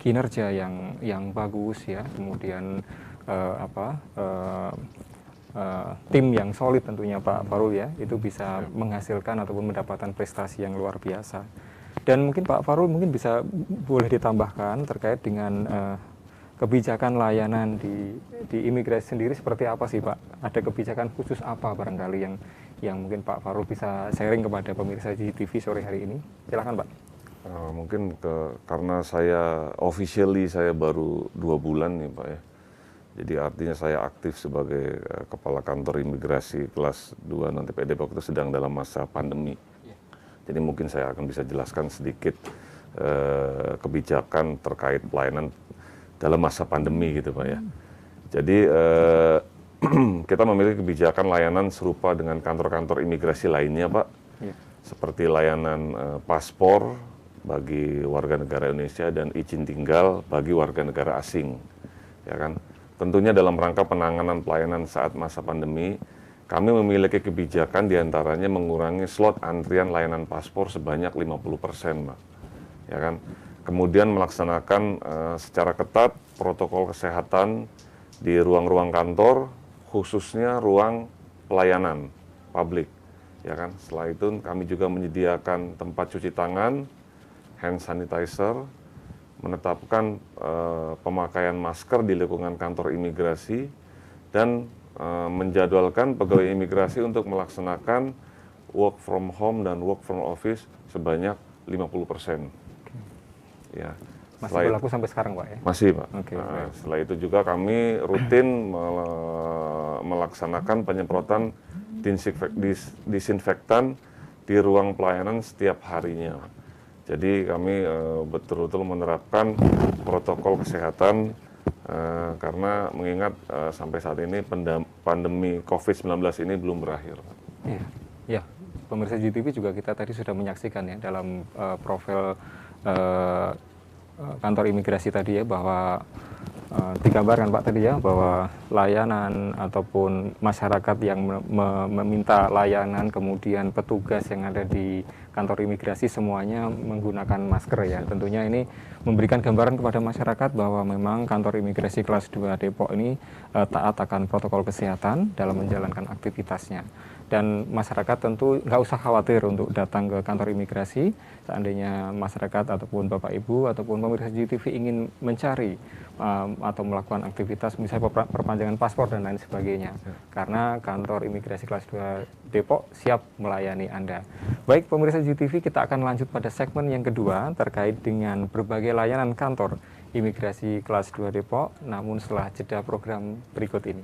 kinerja yang bagus ya, kemudian tim yang solid tentunya Pak Farul ya, itu bisa menghasilkan ataupun mendapatkan prestasi yang luar biasa. Dan mungkin Pak Farul mungkin boleh ditambahkan terkait dengan kebijakan layanan di imigrasi sendiri seperti apa sih Pak? Ada kebijakan khusus apa barangkali yang mungkin Pak Farul bisa sharing kepada pemirsa GTV sore hari ini? Silakan Pak. Mungkin karena saya baru 2 bulan nih Pak ya. Jadi artinya saya aktif sebagai kepala kantor imigrasi kelas 2 non-TPI Depok itu sedang dalam masa pandemi. Jadi mungkin saya akan bisa jelaskan sedikit kebijakan terkait pelayanan dalam masa pandemi gitu Pak ya. Jadi kita memiliki kebijakan layanan serupa dengan kantor-kantor imigrasi lainnya Pak. Seperti layanan paspor bagi warga negara Indonesia dan izin tinggal bagi warga negara asing. Ya kan? Tentunya dalam rangka penanganan pelayanan saat masa pandemi, kami memiliki kebijakan diantaranya mengurangi slot antrian layanan paspor sebanyak 50%, Pak. Ya kan? Kemudian melaksanakan secara ketat protokol kesehatan di ruang-ruang kantor, khususnya ruang pelayanan publik. Ya kan? Setelah itu kami juga menyediakan tempat cuci tangan, hand sanitizer, menetapkan pemakaian masker di lingkungan kantor imigrasi, dan menjadwalkan pegawai imigrasi untuk melaksanakan work from home dan work from office sebanyak 50%. Ya. Masih berlaku sampai sekarang Pak ya? Masih Pak. Okay, setelah itu juga kami rutin melaksanakan penyemprotan disinfektan di ruang pelayanan setiap harinya. Jadi kami betul-betul menerapkan protokol kesehatan karena mengingat sampai saat ini pandemi COVID-19 ini belum berakhir. Ya, pemirsa GTV juga kita tadi sudah menyaksikan ya dalam profil kantor imigrasi tadi ya, bahwa digambarkan Pak tadi ya bahwa layanan ataupun masyarakat yang meminta layanan, kemudian petugas yang ada di kantor imigrasi semuanya menggunakan masker ya. Tentunya ini memberikan gambaran kepada masyarakat bahwa memang kantor imigrasi kelas 2 Depok ini taat akan protokol kesehatan dalam menjalankan aktivitasnya. Dan masyarakat tentu nggak usah khawatir untuk datang ke kantor imigrasi seandainya masyarakat ataupun Bapak Ibu ataupun pemirsa GTV ingin mencari atau melakukan aktivitas misalnya perpanjangan paspor dan lain sebagainya. Karena kantor imigrasi kelas 2 Depok siap melayani Anda. Baik pemirsa GTV, kita akan lanjut pada segmen yang kedua terkait dengan berbagai layanan kantor imigrasi kelas 2 Depok, namun setelah jeda program berikut ini.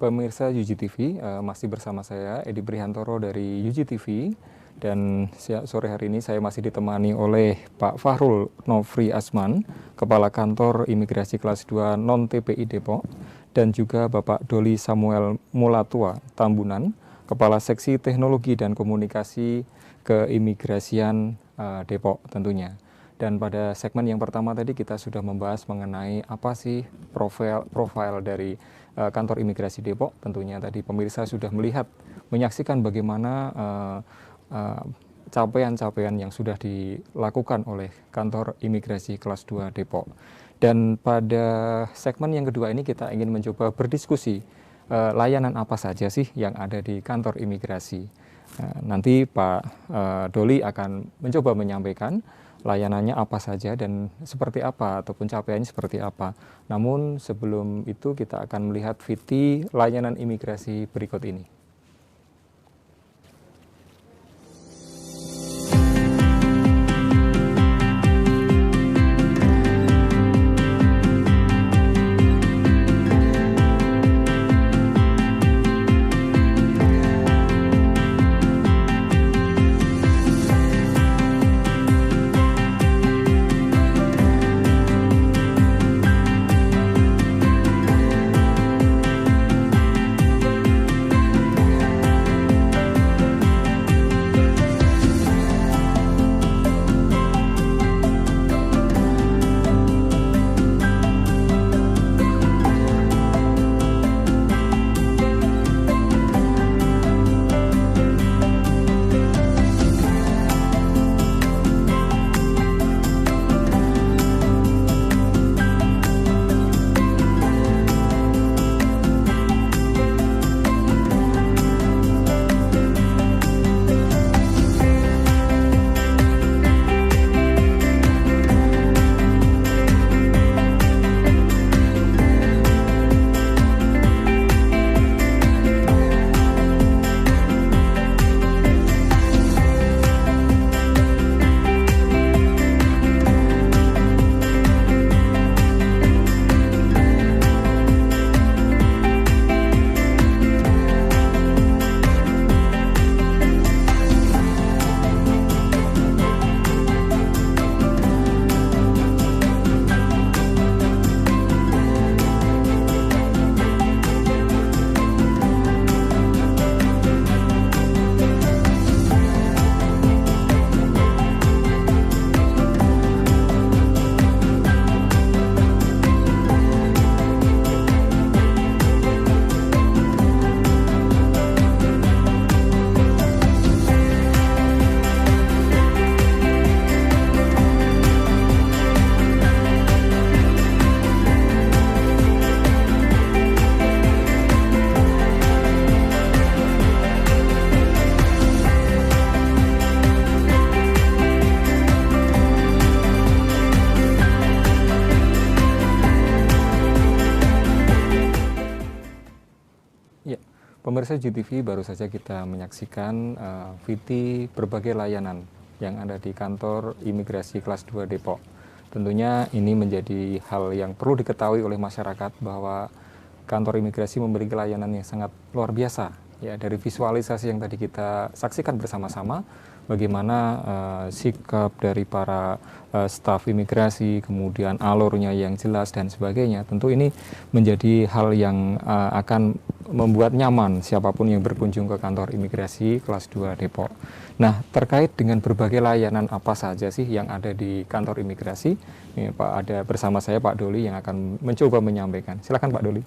pemirsa UGTV, masih bersama saya Edi Prihantoro dari UGTV, dan sore hari ini saya masih ditemani oleh Pak Fahrul Nofri Asman, Kepala Kantor Imigrasi Kelas 2 Non-TPI Depok, dan juga Bapak Doli Samuel Mulatua Tambunan, Kepala Seksi Teknologi dan Komunikasi Keimigrasian Depok tentunya. Dan pada segmen yang pertama tadi kita sudah membahas mengenai apa sih profil dari kantor imigrasi Depok. Tentunya tadi pemirsa sudah menyaksikan bagaimana capaian-capaian yang sudah dilakukan oleh kantor imigrasi kelas 2 Depok. Dan pada segmen yang kedua ini kita ingin mencoba berdiskusi layanan apa saja sih yang ada di kantor imigrasi. Nanti Pak Doli akan mencoba menyampaikan layanannya apa saja dan seperti apa ataupun capaiannya seperti apa. Namun sebelum itu kita akan melihat VT layanan imigrasi berikut ini. Pemirsa UGTV, baru saja kita menyaksikan VT berbagai layanan yang ada di kantor imigrasi kelas 2 Depok. Tentunya ini menjadi hal yang perlu diketahui oleh masyarakat bahwa kantor imigrasi memiliki layanan yang sangat luar biasa. Ya, dari visualisasi yang tadi kita saksikan bersama-sama, bagaimana sikap dari para staf imigrasi, kemudian alurnya yang jelas dan sebagainya. Tentu ini menjadi hal yang akan membuat nyaman siapapun yang berkunjung ke kantor imigrasi kelas 2 Depok. Nah, terkait dengan berbagai layanan apa saja sih yang ada di kantor imigrasi, ini Pak, ada bersama saya Pak Doli yang akan mencoba menyampaikan. Silakan Pak Doli.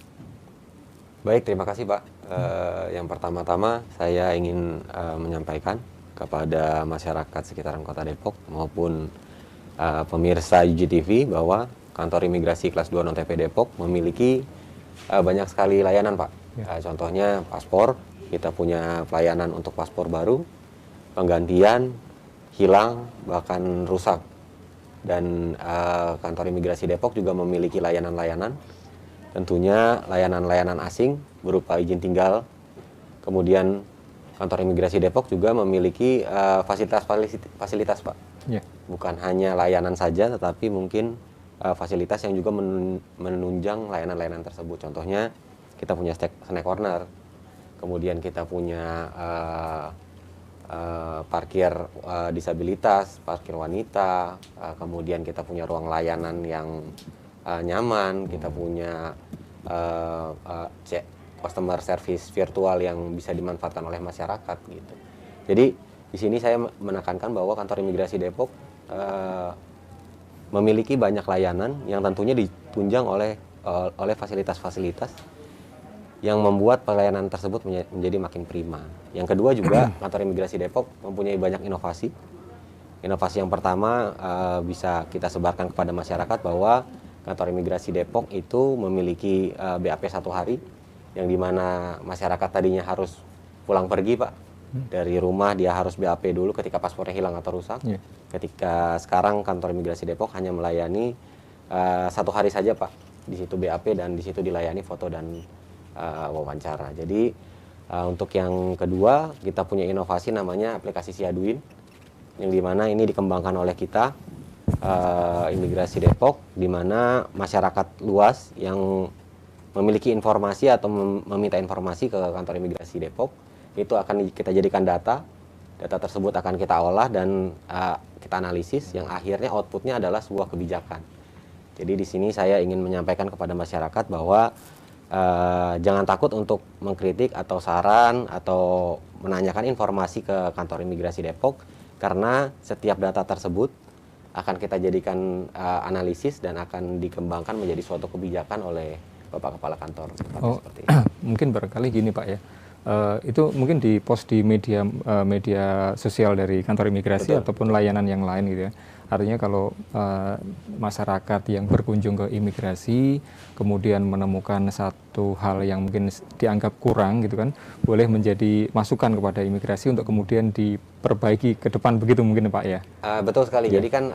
Baik, terima kasih Pak. Yang pertama-tama saya ingin menyampaikan kepada masyarakat sekitaran Kota Depok maupun pemirsa UGTV bahwa kantor imigrasi kelas 2 non-TP Depok memiliki banyak sekali layanan Pak. Contohnya paspor, kita punya pelayanan untuk paspor baru, penggantian, hilang, bahkan rusak. Dan kantor imigrasi Depok juga memiliki layanan-layanan, tentunya layanan-layanan asing berupa izin tinggal. Kemudian kantor imigrasi Depok juga memiliki fasilitas Pak. Bukan hanya layanan saja, tetapi mungkin fasilitas yang juga menunjang layanan-layanan tersebut. Contohnya kita punya snack corner, kemudian kita punya parkir disabilitas, parkir wanita, kemudian kita punya ruang layanan yang nyaman, kita punya customer service virtual yang bisa dimanfaatkan oleh masyarakat gitu. Jadi di sini saya menekankan bahwa kantor imigrasi Depok memiliki banyak layanan yang tentunya ditunjang oleh fasilitas-fasilitas yang membuat pelayanan tersebut menjadi makin prima. Yang kedua juga kantor imigrasi Depok mempunyai banyak inovasi. Inovasi yang pertama bisa kita sebarkan kepada masyarakat bahwa kantor imigrasi Depok itu memiliki BAP 1 hari, yang dimana masyarakat tadinya harus pulang pergi Pak. Dari rumah dia harus BAP dulu ketika paspornya hilang atau rusak. Ketika sekarang kantor imigrasi Depok hanya melayani 1 hari saja Pak. Di situ BAP dan di situ dilayani foto dan wawancara. Jadi untuk yang kedua kita punya inovasi namanya aplikasi Siaduin, yang dimana ini dikembangkan oleh kita imigrasi Depok, dimana masyarakat luas yang memiliki informasi atau meminta informasi ke kantor imigrasi Depok itu akan kita jadikan data tersebut akan kita olah dan kita analisis, yang akhirnya outputnya adalah sebuah kebijakan. Jadi di sini saya ingin menyampaikan kepada masyarakat bahwa jangan takut untuk mengkritik atau saran atau menanyakan informasi ke kantor imigrasi Depok, karena setiap data tersebut akan kita jadikan analisis dan akan dikembangkan menjadi suatu kebijakan oleh Bapak Kepala Kantor. Seperti itu. Mungkin barangkali gini Pak ya, itu mungkin di post di media sosial dari kantor imigrasi. Betul. Ataupun layanan yang lain gitu ya. Artinya kalau masyarakat yang berkunjung ke imigrasi kemudian menemukan satu hal yang mungkin dianggap kurang gitu kan, boleh menjadi masukan kepada imigrasi untuk kemudian diperbaiki ke depan, begitu mungkin Pak ya? Betul sekali. Jadi kan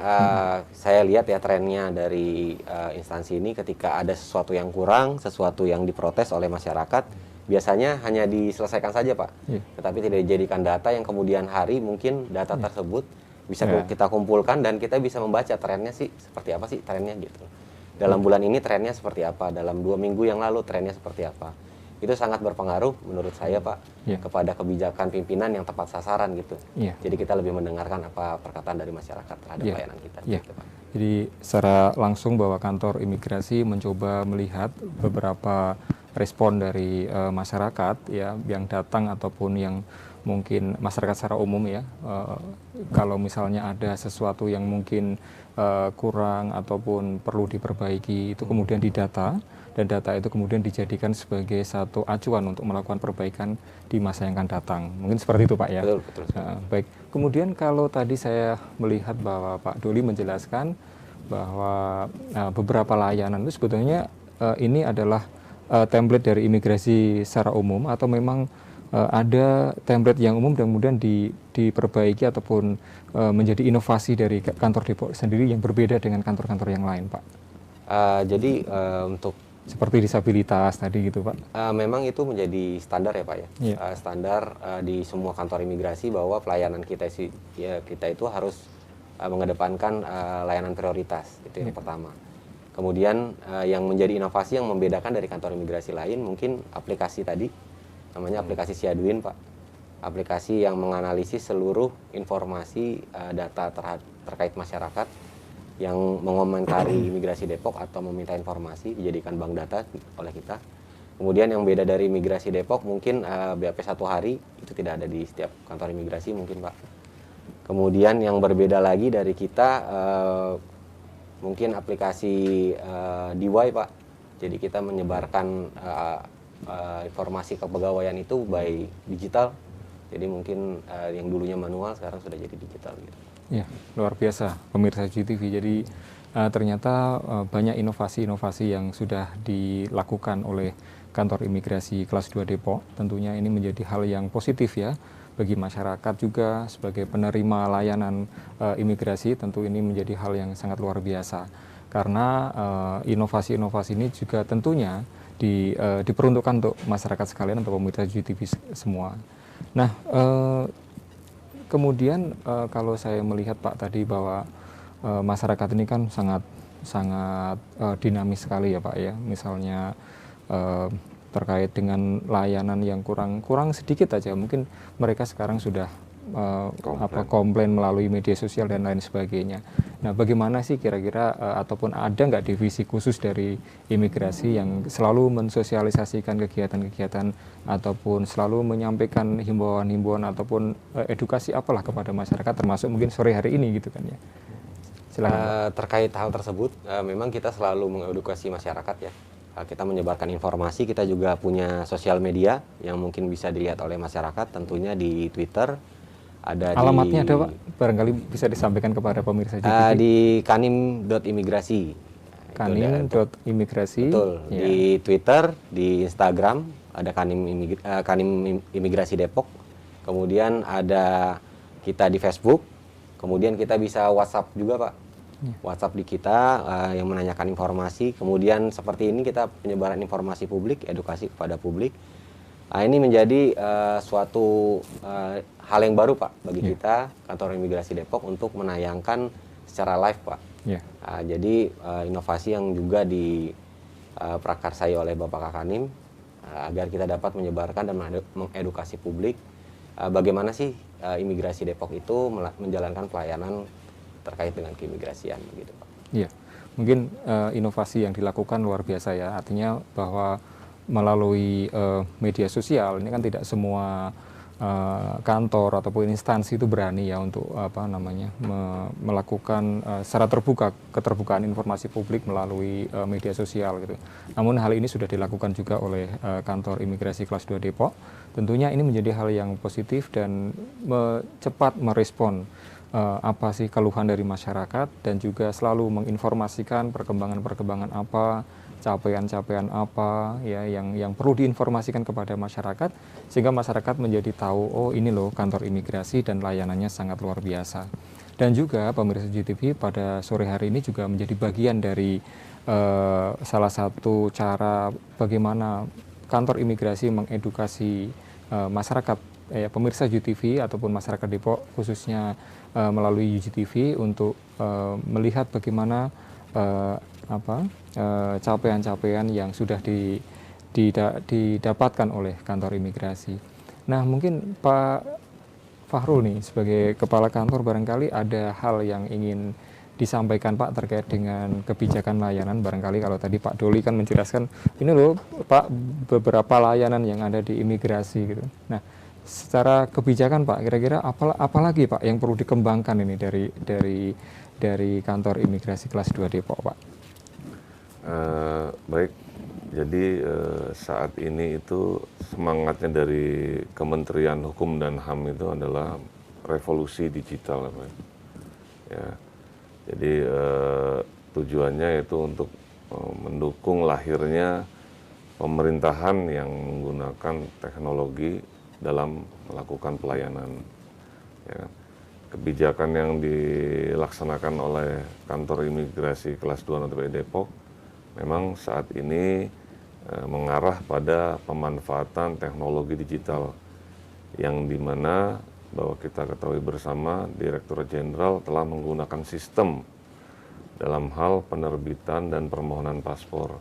saya lihat ya trennya dari instansi ini, ketika ada sesuatu yang kurang, sesuatu yang diprotes oleh masyarakat, biasanya hanya diselesaikan saja Pak. Tetapi tidak dijadikan data yang kemudian hari mungkin data tersebut bisa kita kumpulkan dan kita bisa membaca trennya sih seperti apa sih trennya gitu. Dalam bulan ini trennya seperti apa, dalam 2 minggu yang lalu trennya seperti apa. Itu sangat berpengaruh menurut saya Pak kepada kebijakan pimpinan yang tepat sasaran gitu. Jadi kita lebih mendengarkan apa perkataan dari masyarakat terhadap layanan kita. Gitu, Pak. Jadi secara langsung bahwa kantor imigrasi mencoba melihat beberapa respon dari masyarakat ya yang datang ataupun yang mungkin masyarakat secara umum ya, kalau misalnya ada sesuatu yang mungkin kurang ataupun perlu diperbaiki, itu kemudian didata, dan data itu kemudian dijadikan sebagai satu acuan untuk melakukan perbaikan di masa yang akan datang. Mungkin seperti itu Pak ya. Betul. Baik. Kemudian kalau tadi saya melihat bahwa Pak Doli menjelaskan bahwa beberapa layanan itu sebetulnya ini adalah template dari imigrasi secara umum, atau memang ada template yang umum dan kemudian diperbaiki ataupun menjadi inovasi dari kantor Depok sendiri yang berbeda dengan kantor-kantor yang lain Pak? Jadi untuk seperti disabilitas tadi gitu Pak? Memang itu menjadi standar ya Pak ya. Standar di semua kantor imigrasi bahwa pelayanan kita itu harus mengedepankan layanan prioritas, itu yang pertama. Kemudian yang menjadi inovasi yang membedakan dari kantor imigrasi lain mungkin aplikasi tadi, namanya aplikasi Siaduin Pak. Aplikasi yang menganalisis seluruh informasi data terkait masyarakat yang mengomentari imigrasi Depok atau meminta informasi, dijadikan bank data oleh kita. Kemudian yang beda dari imigrasi Depok mungkin BAP 1 hari itu tidak ada di setiap kantor imigrasi mungkin Pak. Kemudian yang berbeda lagi dari kita mungkin aplikasi DIY Pak. Jadi kita menyebarkan informasi kepegawaian itu by digital. Jadi mungkin yang dulunya manual sekarang sudah jadi digital gitu. Ya, luar biasa pemirsa GTV. Jadi ternyata banyak inovasi-inovasi yang sudah dilakukan oleh kantor imigrasi kelas 2 Depok. Tentunya ini menjadi hal yang positif ya bagi masyarakat juga sebagai penerima layanan imigrasi. Tentu ini menjadi hal yang sangat luar biasa karena inovasi-inovasi ini juga tentunya diperuntukkan untuk masyarakat sekalian atau pemirsa GTV semua. Nah, kemudian kalau saya melihat Pak tadi bahwa masyarakat ini kan sangat dinamis sekali ya Pak ya. Misalnya terkait dengan layanan yang kurang sedikit aja, mungkin mereka sekarang sudah komplain melalui media sosial dan lain sebagainya. Nah, bagaimana sih kira-kira ataupun ada nggak divisi khusus dari imigrasi yang selalu mensosialisasikan kegiatan-kegiatan ataupun selalu menyampaikan himbauan-himbauan ataupun edukasi apalah kepada masyarakat, termasuk mungkin sore hari ini gitu kan ya? Silakan. Terkait hal tersebut, memang kita selalu mengedukasi masyarakat ya. Kita menyebarkan informasi, kita juga punya sosial media yang mungkin bisa dilihat oleh masyarakat, tentunya di Twitter. Ada alamatnya ada Pak, barangkali bisa disampaikan kepada pemirsa JTV. Di kanim.imigrasi. Kanim.imigrasi. Betul, ya. Di Twitter, di Instagram ada Kanim Imigrasi Depok. Kemudian ada kita di Facebook. Kemudian kita bisa WhatsApp juga Pak. Ya. WhatsApp di kita yang menanyakan informasi. Kemudian seperti ini kita penyebaran informasi publik, edukasi kepada publik. Ini menjadi suatu hal yang baru Pak bagi kita kantor imigrasi Depok untuk menayangkan secara live Pak. Yeah. Jadi inovasi yang juga diprakarsai oleh Bapak Kakanim agar kita dapat menyebarkan dan mengedukasi publik bagaimana sih imigrasi Depok itu menjalankan pelayanan terkait dengan keimigrasian begitu Pak. Iya. Mungkin inovasi yang dilakukan luar biasa ya. Artinya bahwa melalui media sosial ini kan tidak semua kantor ataupun instansi itu berani ya untuk melakukan secara terbuka keterbukaan informasi publik melalui media sosial gitu. Namun hal ini sudah dilakukan juga oleh kantor imigrasi kelas 2 Depok. Tentunya ini menjadi hal yang positif dan cepat merespon apa sih keluhan dari masyarakat dan juga selalu menginformasikan perkembangan apa, capaian-capaian apa ya yang perlu diinformasikan kepada masyarakat sehingga masyarakat menjadi tahu, oh ini loh kantor imigrasi dan layanannya sangat luar biasa. Dan juga pemirsa JTV pada sore hari ini juga menjadi bagian dari salah satu cara bagaimana kantor imigrasi mengedukasi masyarakat pemirsa JTV ataupun masyarakat Depok khususnya melalui UGTV untuk melihat bagaimana capaian-capaian yang sudah didapatkan oleh kantor imigrasi. Nah, mungkin Pak Fahrul nih sebagai kepala kantor barangkali ada hal yang ingin disampaikan Pak terkait dengan kebijakan layanan. Barangkali kalau tadi Pak Doli kan menjelaskan ini loh Pak beberapa layanan yang ada di imigrasi gitu. Nah, secara kebijakan Pak kira-kira apalagi Pak yang perlu dikembangkan ini dari kantor imigrasi kelas 2 Depok Pak? Baik, jadi saat ini itu semangatnya dari Kementerian Hukum dan HAM itu adalah revolusi digital, Pak. Ya, jadi tujuannya itu untuk mendukung lahirnya pemerintahan yang menggunakan teknologi dalam melakukan pelayanan. Ya. Kebijakan yang dilaksanakan oleh kantor imigrasi kelas 2 NTP Depok memang saat ini mengarah pada pemanfaatan teknologi digital yang dimana bahwa kita ketahui bersama Direktur Jenderal telah menggunakan sistem dalam hal penerbitan dan permohonan paspor.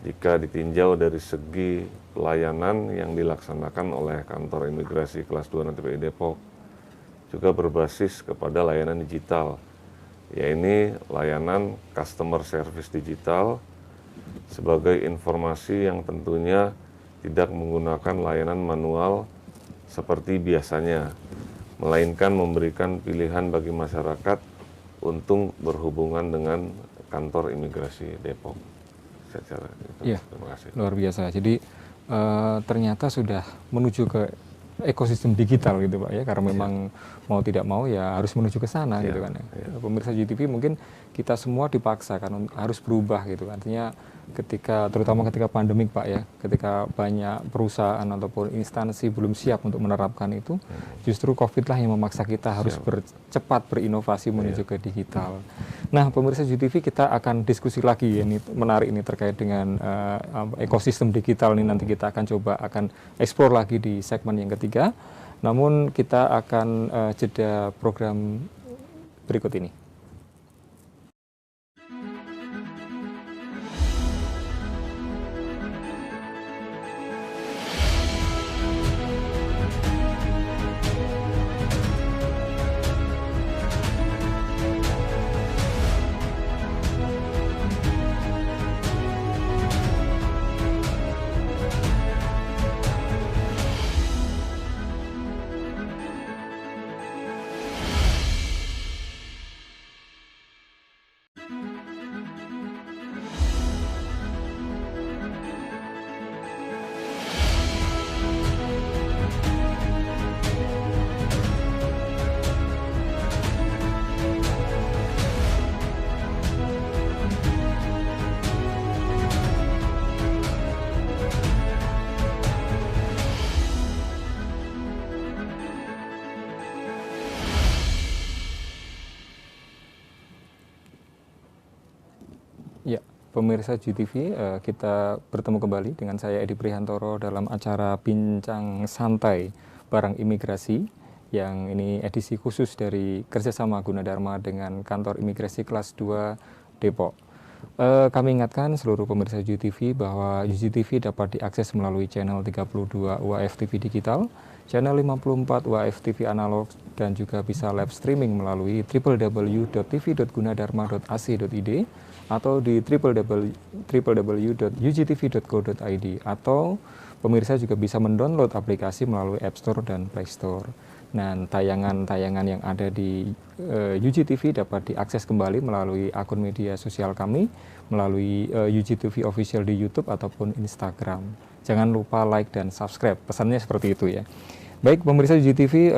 Jika ditinjau dari segi pelayanan yang dilaksanakan oleh kantor imigrasi kelas 2 NTP Depok juga berbasis kepada layanan digital, yaitu layanan customer service digital sebagai informasi yang tentunya tidak menggunakan layanan manual seperti biasanya, melainkan memberikan pilihan bagi masyarakat untuk berhubungan dengan kantor imigrasi Depok. Iya, luar biasa. Jadi ternyata sudah menuju ke ekosistem digital gitu Pak ya, karena memang mau tidak mau ya harus menuju ke sana gitu kan ya. Pemirsa JTV mungkin kita semua dipaksa kan harus berubah gitu. Artinya terutama ketika pandemik Pak ya, ketika banyak perusahaan ataupun instansi belum siap untuk menerapkan itu, justru COVID lah yang memaksa kita harus cepat berinovasi menuju ke digital. Nah, pemirsa JTV kita akan diskusi lagi ini menarik ini terkait dengan ekosistem digital ini, nanti kita akan eksplor lagi di segmen yang ketiga. Namun kita akan jeda program berikut ini. pemirsa GTV, kita bertemu kembali dengan saya Edi Prihantoro dalam acara Bincang Santai Barang Imigrasi, yang ini edisi khusus dari kerjasama Gunadarma dengan Kantor Imigrasi Kelas 2 Depok. Kami ingatkan seluruh pemirsa GTV bahwa GTV dapat diakses melalui channel 32 UAF TV Digital, channel 54 UAF TV Analog, dan juga bisa live streaming melalui www.tv.gunadarma.ac.id atau di www.ugtv.co.id, atau pemirsa juga bisa mendownload aplikasi melalui App Store dan Play Store. Nah, tayangan-tayangan yang ada di UGTV dapat diakses kembali melalui akun media sosial kami, melalui UGTV Official di YouTube ataupun Instagram. Jangan lupa like dan subscribe, pesannya seperti itu ya. Baik pemirsa UGTV,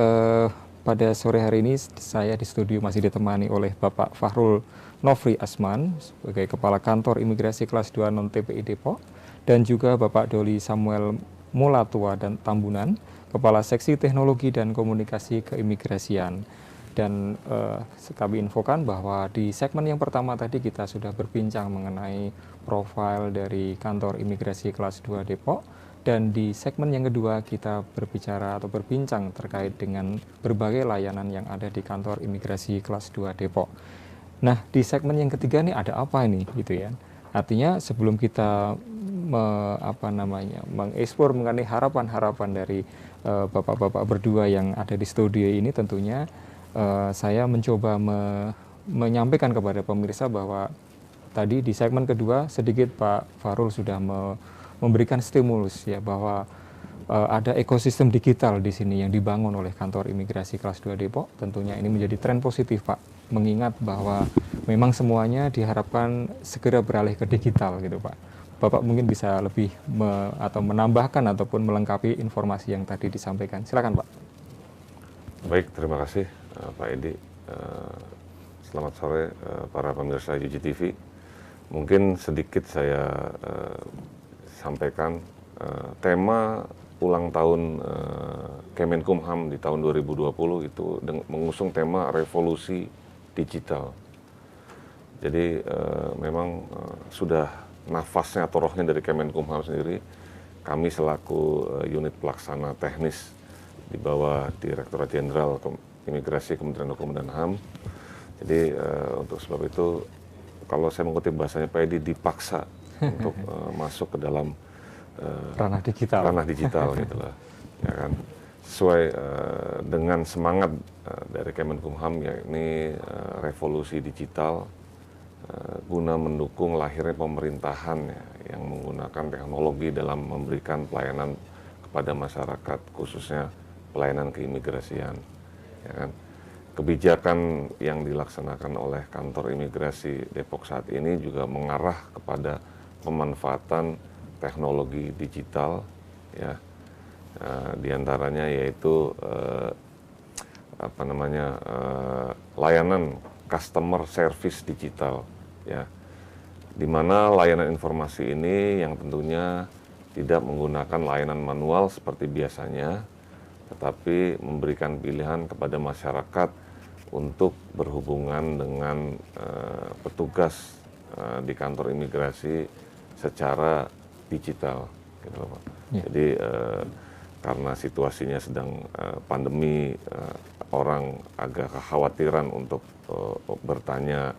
pada sore hari ini saya di studio masih ditemani oleh Bapak Fahrul Nofri Asman sebagai Kepala Kantor Imigrasi Kelas 2 Non-TPI Depok, dan juga Bapak Doli Samuel Mulatua dan Tambunan, Kepala Seksi Teknologi dan Komunikasi Keimigrasian. Dan kami infokan bahwa di segmen yang pertama tadi kita sudah berbincang mengenai profil dari Kantor Imigrasi Kelas 2 Depok, dan di segmen yang kedua kita berbicara atau berbincang terkait dengan berbagai layanan yang ada di Kantor Imigrasi Kelas 2 Depok. Nah, di segmen yang ketiga nih ada apa ini gitu ya. Artinya sebelum kita mengeksplor mengenai harapan-harapan dari bapak-bapak berdua yang ada di studio ini, tentunya saya mencoba menyampaikan kepada pemirsa bahwa tadi di segmen kedua sedikit Pak Fahrul sudah memberikan stimulus ya, bahwa ada ekosistem digital di sini yang dibangun oleh Kantor Imigrasi Kelas 2 Depok. Tentunya ini menjadi tren positif Pak, mengingat bahwa memang semuanya diharapkan segera beralih ke digital gitu Pak. Bapak mungkin bisa lebih atau menambahkan ataupun melengkapi informasi yang tadi disampaikan. Silakan Pak. Baik, terima kasih Pak Edi. Selamat sore para pemirsa UGTV. Mungkin sedikit saya sampaikan tema ulang tahun Kemenkumham di tahun 2020 itu mengusung tema revolusi digital. Jadi memang sudah nafasnya atau rohnya dari Kemenkumham sendiri, kami selaku unit pelaksana teknis di bawah Direktorat Jenderal Imigrasi Kementerian Hukum dan HAM. Jadi untuk sebab itu, kalau saya mengutip bahasanya Pak Edi, dipaksa untuk masuk ke dalam ranah digital gitu lah, ya kan, sesuai dengan semangat dari Kemenkumham, yakni revolusi digital, guna mendukung lahirnya pemerintahan ya, yang menggunakan teknologi dalam memberikan pelayanan kepada masyarakat, khususnya pelayanan keimigrasian. Ya kan? Kebijakan yang dilaksanakan oleh Kantor Imigrasi Depok saat ini juga mengarah kepada pemanfaatan teknologi digital, ya, diantaranya yaitu layanan customer service digital, ya, di mana layanan informasi ini yang tentunya tidak menggunakan layanan manual seperti biasanya, tetapi memberikan pilihan kepada masyarakat untuk berhubungan dengan petugas di kantor imigrasi secara digital, gitu Pak. Ya. Jadi karena situasinya sedang pandemi, orang agak kekhawatiran untuk bertanya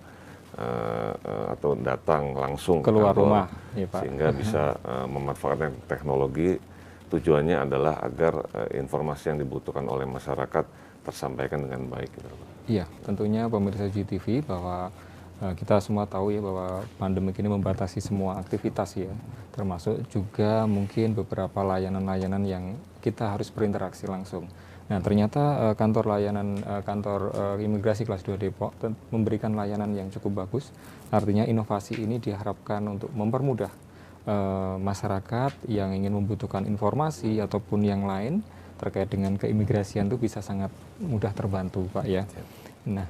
atau datang langsung keluar ke kantor, rumah, ya, Pak. Sehingga bisa memanfaatkan teknologi. Tujuannya adalah agar informasi yang dibutuhkan oleh masyarakat tersampaikan dengan baik, gitu Pak. Iya, tentunya pemirsa GTV bahwa kita semua tahu ya bahwa pandemi ini membatasi semua aktivitas ya, termasuk juga mungkin beberapa layanan-layanan yang kita harus berinteraksi langsung. Nah, ternyata kantor imigrasi kelas 2 Depok memberikan layanan yang cukup bagus. Artinya inovasi ini diharapkan untuk mempermudah masyarakat yang ingin membutuhkan informasi ataupun yang lain terkait dengan keimigrasian itu bisa sangat mudah terbantu, Pak ya. Nah,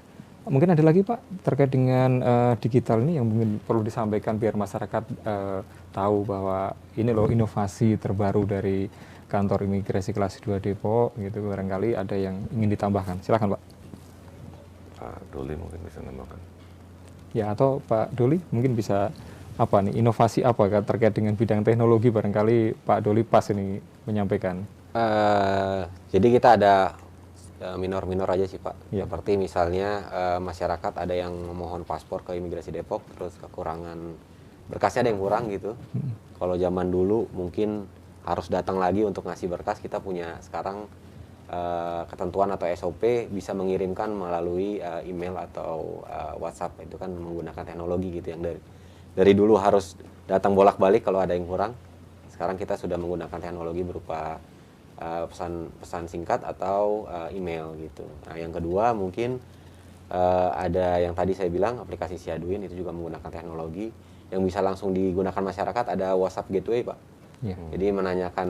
mungkin ada lagi Pak terkait dengan digital ini yang mungkin perlu disampaikan biar masyarakat tahu bahwa ini loh inovasi terbaru dari Kantor Imigrasi Kelas 2 Depok gitu, barangkali ada yang ingin ditambahkan. Silakan Pak. Pak Doli mungkin bisa menambahkan. Ya, atau Pak Doli mungkin bisa apa nih, inovasi apa terkait dengan bidang teknologi, barangkali Pak Doli pas ini menyampaikan. Jadi kita ada minor-minor aja sih Pak. Ya. Seperti misalnya masyarakat ada yang memohon paspor ke Imigrasi Depok, terus kekurangan berkasnya ada yang kurang gitu. Kalau zaman dulu mungkin harus datang lagi untuk ngasih berkas, kita punya sekarang ketentuan atau SOP bisa mengirimkan melalui email atau WhatsApp. Itu kan menggunakan teknologi gitu, yang dari dulu harus datang bolak-balik kalau ada yang kurang. Sekarang kita sudah menggunakan teknologi berupa pesan singkat atau email gitu. Nah, yang kedua mungkin ada yang tadi saya bilang aplikasi Siaduin, itu juga menggunakan teknologi yang bisa langsung digunakan masyarakat. Ada WhatsApp Gateway Pak. Ya. Jadi menanyakan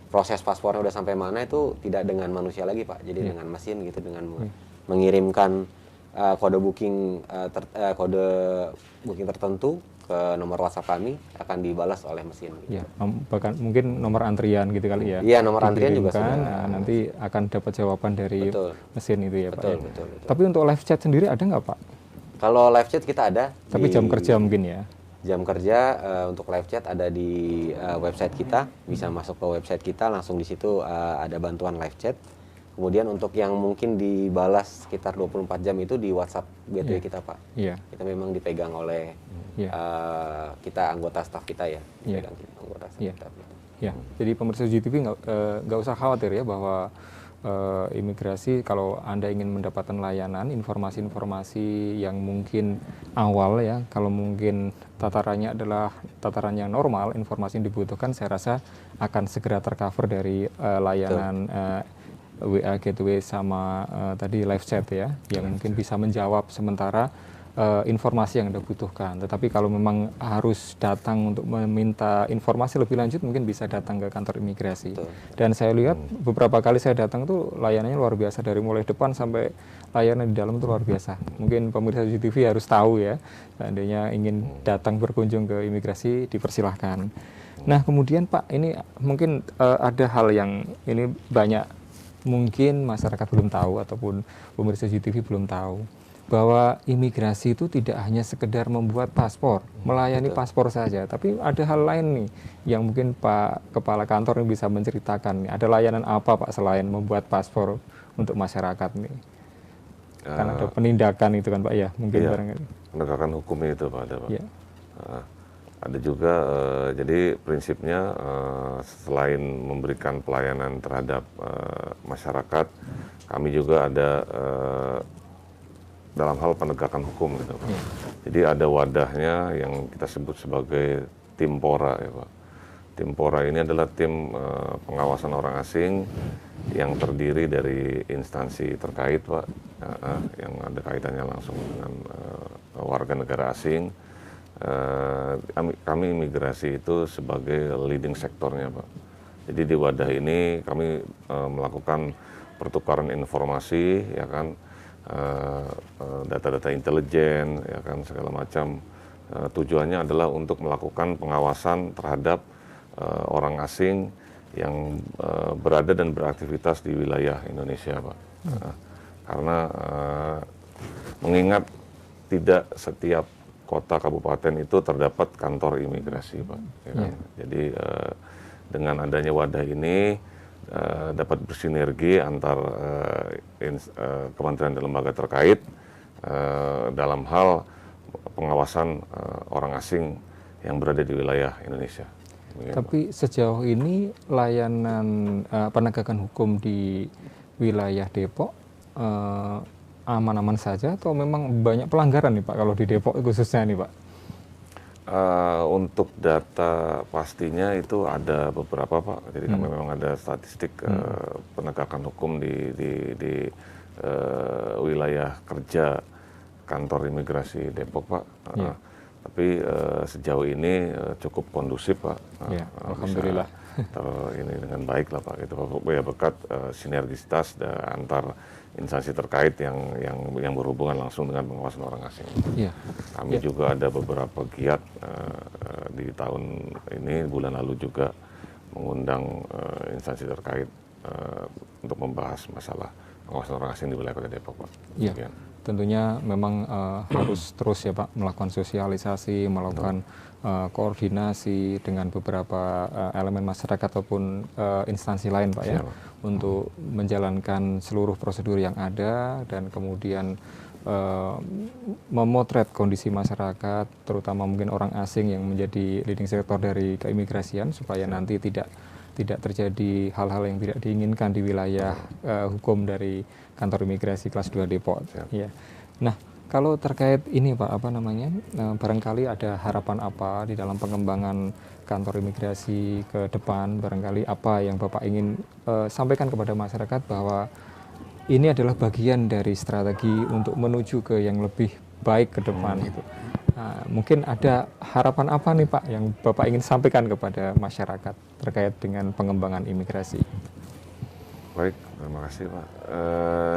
proses paspornya udah sampai mana, itu tidak dengan manusia lagi Pak. Jadi dengan mesin gitu, dengan mengirimkan kode booking tertentu ke nomor WhatsApp kami, akan dibalas oleh mesin. Gitu. Ya, bahkan mungkin nomor antrian gitu kali ya. Iya, nomor antrian juga sudah. Nanti akan dapat jawaban dari mesin itu ya Pak. Betul. Tapi untuk live chat sendiri ada nggak Pak? Kalau live chat kita ada. Tapi jam kerja mungkin ya? Jam kerja untuk live chat ada di website kita. Bisa masuk ke website kita, langsung di situ ada bantuan live chat. Kemudian untuk yang mungkin dibalas sekitar 24 jam itu di WhatsApp Gateway kita Pak. Iya. Kita memang dipegang oleh kita, anggota staf kita ya. Dipegang anggota staf kita. Ya, jadi pemirsa GTV nggak usah khawatir ya bahwa imigrasi, kalau Anda ingin mendapatkan layanan, informasi-informasi yang mungkin awal ya, kalau mungkin tatarannya adalah tataran yang normal, informasi yang dibutuhkan saya rasa akan segera tercover dari layanan WA Gateway sama tadi live chat ya, yang mungkin bisa menjawab sementara informasi yang Anda butuhkan. Tetapi kalau memang harus datang untuk meminta informasi lebih lanjut, mungkin bisa datang ke kantor imigrasi. Dan saya lihat beberapa kali saya datang tuh layanannya luar biasa, dari mulai depan sampai layanan di dalam itu luar biasa. Mungkin pemirsa GTV harus tahu ya, seandainya ingin datang berkunjung ke imigrasi, dipersilahkan. Nah kemudian Pak, ini mungkin ada hal yang ini banyak mungkin masyarakat belum tahu ataupun pemirsa GTV belum tahu, bahwa imigrasi itu tidak hanya sekedar membuat paspor, melayani paspor saja, tapi ada hal lain nih yang mungkin Pak Kepala Kantor ini bisa menceritakan nih. Ada layanan apa Pak selain membuat paspor untuk masyarakat nih? Kan ada penindakan itu kan Pak ya, mungkin barangkali. Penegakan hukum itu Pak, ada Pak. Ya. Ada juga, jadi prinsipnya selain memberikan pelayanan terhadap masyarakat, kami juga ada dalam hal penegakan hukum gitu Pak. Jadi ada wadahnya yang kita sebut sebagai Timpora ya Pak. Timpora ini adalah tim pengawasan orang asing yang terdiri dari instansi terkait Pak, yang ada kaitannya langsung dengan warga negara asing. Kami imigrasi itu sebagai leading sektornya Pak. Jadi di wadah ini kami melakukan pertukaran informasi ya kan, data-data intelijen ya kan, segala macam. Tujuannya adalah untuk melakukan pengawasan terhadap orang asing yang berada dan beraktivitas di wilayah Indonesia Pak. Karena mengingat tidak setiap kota kabupaten itu terdapat kantor imigrasi Pak. Ya kan? Jadi dengan adanya wadah ini dapat bersinergi antar kementerian dan lembaga terkait dalam hal pengawasan orang asing yang berada di wilayah Indonesia. Tapi sejauh ini layanan penegakan hukum di wilayah Depok aman-aman saja atau memang banyak pelanggaran nih Pak kalau di Depok khususnya nih Pak? Untuk data pastinya itu ada beberapa Pak. Jadi kami memang ada statistik penegakan hukum di wilayah kerja kantor imigrasi Depok Pak. Tapi sejauh ini cukup kondusif Pak. Alhamdulillah. Ini dengan baik lah Pak. Itu ya berkat sinergisitas antar instansi terkait yang berhubungan langsung dengan pengawasan orang asing. Kami juga ada beberapa giat di tahun ini, bulan lalu juga mengundang instansi terkait untuk membahas masalah pengawasan orang asing di wilayah Kota Depok Pak. tentunya memang harus terus ya Pak melakukan sosialisasi, melakukan koordinasi dengan beberapa elemen masyarakat ataupun instansi lain Pak ya, untuk menjalankan seluruh prosedur yang ada dan kemudian memotret kondisi masyarakat, terutama mungkin orang asing yang menjadi leading sector dari keimigrasian, supaya nanti tidak terjadi hal-hal yang tidak diinginkan di wilayah hukum dari kantor imigrasi kelas 2 Depok. Ya. Nah, kalau terkait ini Pak, barangkali ada harapan apa di dalam pengembangan kantor imigrasi ke depan, barangkali apa yang Bapak ingin sampaikan kepada masyarakat bahwa ini adalah bagian dari strategi untuk menuju ke yang lebih baik ke depan itu. Nah, mungkin ada harapan apa nih Pak yang Bapak ingin sampaikan kepada masyarakat terkait dengan pengembangan imigrasi? Baik, terima kasih Pak.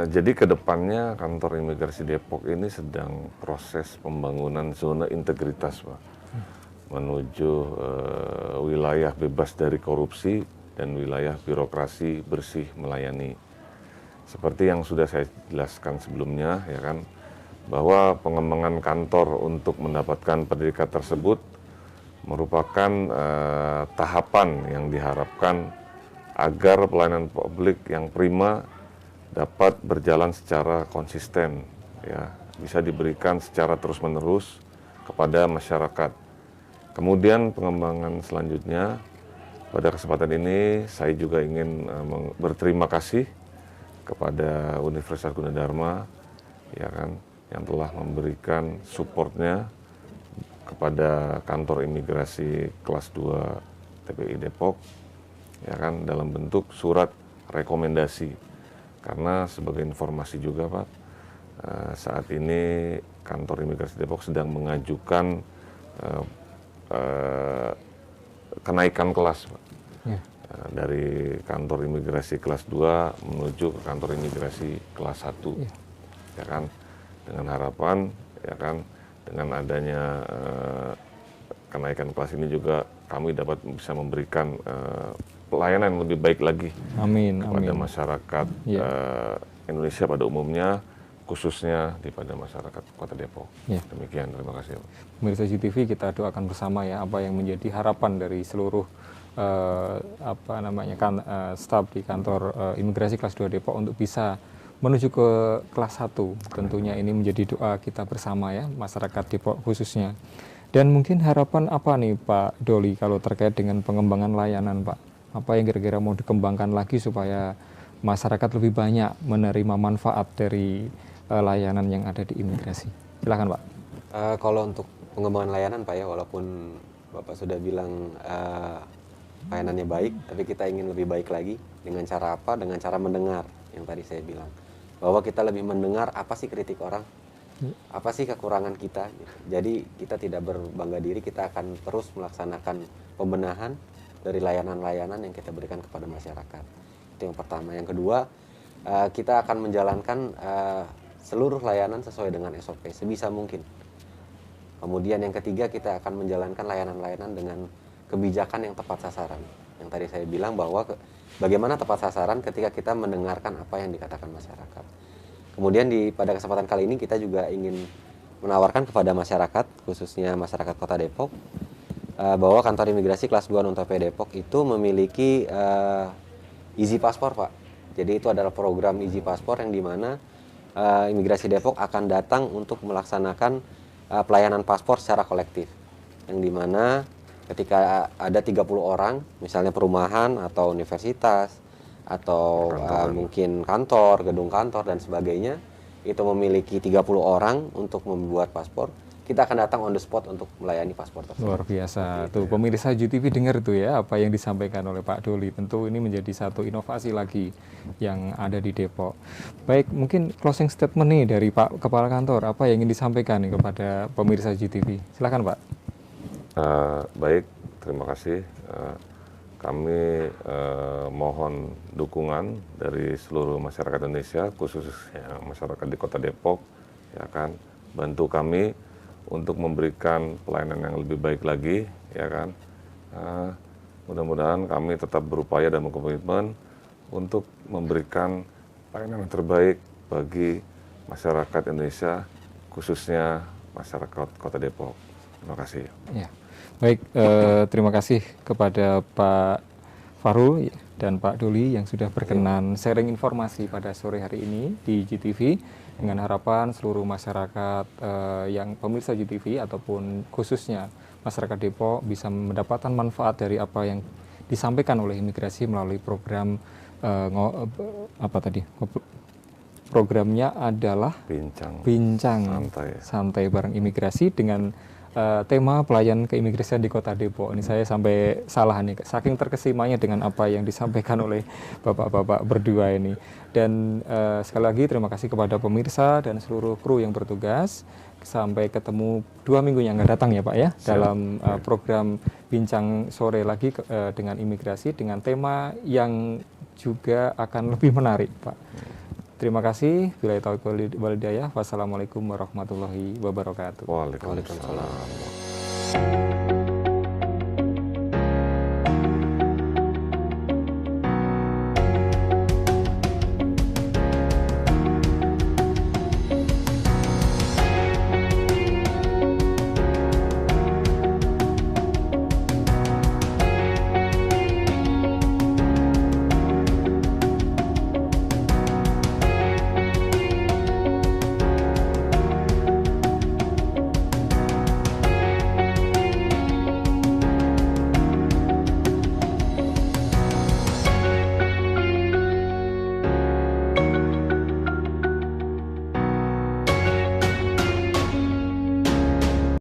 Jadi ke depannya kantor imigrasi Depok ini sedang proses pembangunan zona integritas Pak, menuju wilayah bebas dari korupsi dan wilayah birokrasi bersih melayani. Seperti yang sudah saya jelaskan sebelumnya, ya kan, bahwa pengembangan kantor untuk mendapatkan predikat tersebut merupakan tahapan yang diharapkan agar pelayanan publik yang prima dapat berjalan secara konsisten, ya, bisa diberikan secara terus-menerus kepada masyarakat. Kemudian pengembangan selanjutnya, pada kesempatan ini saya juga ingin berterima kasih kepada Universitas Gunadarma, ya kan, yang telah memberikan supportnya kepada kantor imigrasi kelas 2 TPI Depok, ya kan, dalam bentuk surat rekomendasi. Karena sebagai informasi juga Pak, saat ini kantor imigrasi Depok sedang mengajukan kenaikan kelas Pak. Ya. Dari kantor imigrasi kelas 2 menuju ke kantor imigrasi kelas 1, ya kan, dengan harapan, ya kan, dengan adanya kenaikan kelas ini juga kami dapat bisa memberikan pelayanan yang lebih baik lagi kepada masyarakat Indonesia pada umumnya, khususnya pada masyarakat Kota Depok. Demikian, terima kasih. Pemirsa GTV, kita doakan bersama ya apa yang menjadi harapan dari seluruh staf di kantor imigrasi kelas 2 Depok untuk bisa menuju ke kelas 1. Tentunya ini menjadi doa kita bersama ya, masyarakat Depok khususnya. Dan mungkin harapan apa nih Pak Doli kalau terkait dengan pengembangan layanan Pak? Apa yang kira-kira mau dikembangkan lagi supaya masyarakat lebih banyak menerima manfaat dari layanan yang ada di imigrasi? Silakan Pak. Kalau untuk pengembangan layanan Pak ya, walaupun Bapak sudah bilang layanannya baik, tapi kita ingin lebih baik lagi. Dengan cara apa? Dengan cara mendengar, yang tadi saya bilang. Bahwa kita lebih mendengar apa sih kritik orang, apa sih kekurangan kita. Jadi kita tidak berbangga diri, kita akan terus melaksanakan pembenahan dari layanan-layanan yang kita berikan kepada masyarakat. Itu yang pertama. Yang kedua, kita akan menjalankan seluruh layanan sesuai dengan SOP sebisa mungkin. Kemudian yang ketiga, kita akan menjalankan layanan-layanan dengan kebijakan yang tepat sasaran. Yang tadi saya bilang bahwa bagaimana tepat sasaran ketika kita mendengarkan apa yang dikatakan masyarakat. Kemudian pada kesempatan kali ini kita juga ingin menawarkan kepada masyarakat, khususnya masyarakat Kota Depok, bahwa kantor imigrasi kelas 2 non-TPI Depok itu memiliki Easy Paspor Pak. Jadi itu adalah program Easy Paspor yang dimana imigrasi Depok akan datang untuk melaksanakan pelayanan paspor secara kolektif. Yang dimana ketika ada 30 orang, misalnya perumahan atau universitas, atau mungkin kantor, gedung kantor dan sebagainya, itu memiliki 30 orang untuk membuat paspor, kita akan datang on the spot untuk melayani paspor tersebut. Luar biasa. Tuh, pemirsa GTV dengar tuh ya apa yang disampaikan oleh Pak Doli. Tentu ini menjadi satu inovasi lagi yang ada di Depok. Baik, mungkin closing statement nih dari Pak Kepala Kantor, apa yang ingin disampaikan nih kepada pemirsa GTV? Silakan Pak. Baik, terima kasih. Kami mohon dukungan dari seluruh masyarakat Indonesia, khususnya masyarakat di Kota Depok, ya kan, bantu kami untuk memberikan pelayanan yang lebih baik lagi, ya kan. Mudah-mudahan kami tetap berupaya dan berkomitmen untuk memberikan pelayanan yang terbaik bagi masyarakat Indonesia, khususnya masyarakat Kota Depok. Terima kasih. Ya. Baik, terima kasih kepada Pak Fahrul dan Pak Doli yang sudah berkenan sharing informasi pada sore hari ini di GTV, dengan harapan seluruh masyarakat yang pemirsa GTV ataupun khususnya masyarakat Depok bisa mendapatkan manfaat dari apa yang disampaikan oleh imigrasi melalui program programnya adalah bincang santai bareng imigrasi dengan tema pelayan keimigrasian di Kota Depok. Ini saya sampai salah nih, saking terkesimanya dengan apa yang disampaikan oleh bapak-bapak berdua ini. Dan sekali lagi terima kasih kepada pemirsa dan seluruh kru yang bertugas. Sampai ketemu 2 minggu yang akan datang ya Pak ya, dalam program bincang sore lagi dengan imigrasi dengan tema yang juga akan lebih menarik Pak. Terima kasih. Billahi taufiq wal hidayah. Wassalamualaikum warahmatullahi wabarakatuh. Waalaikumsalam.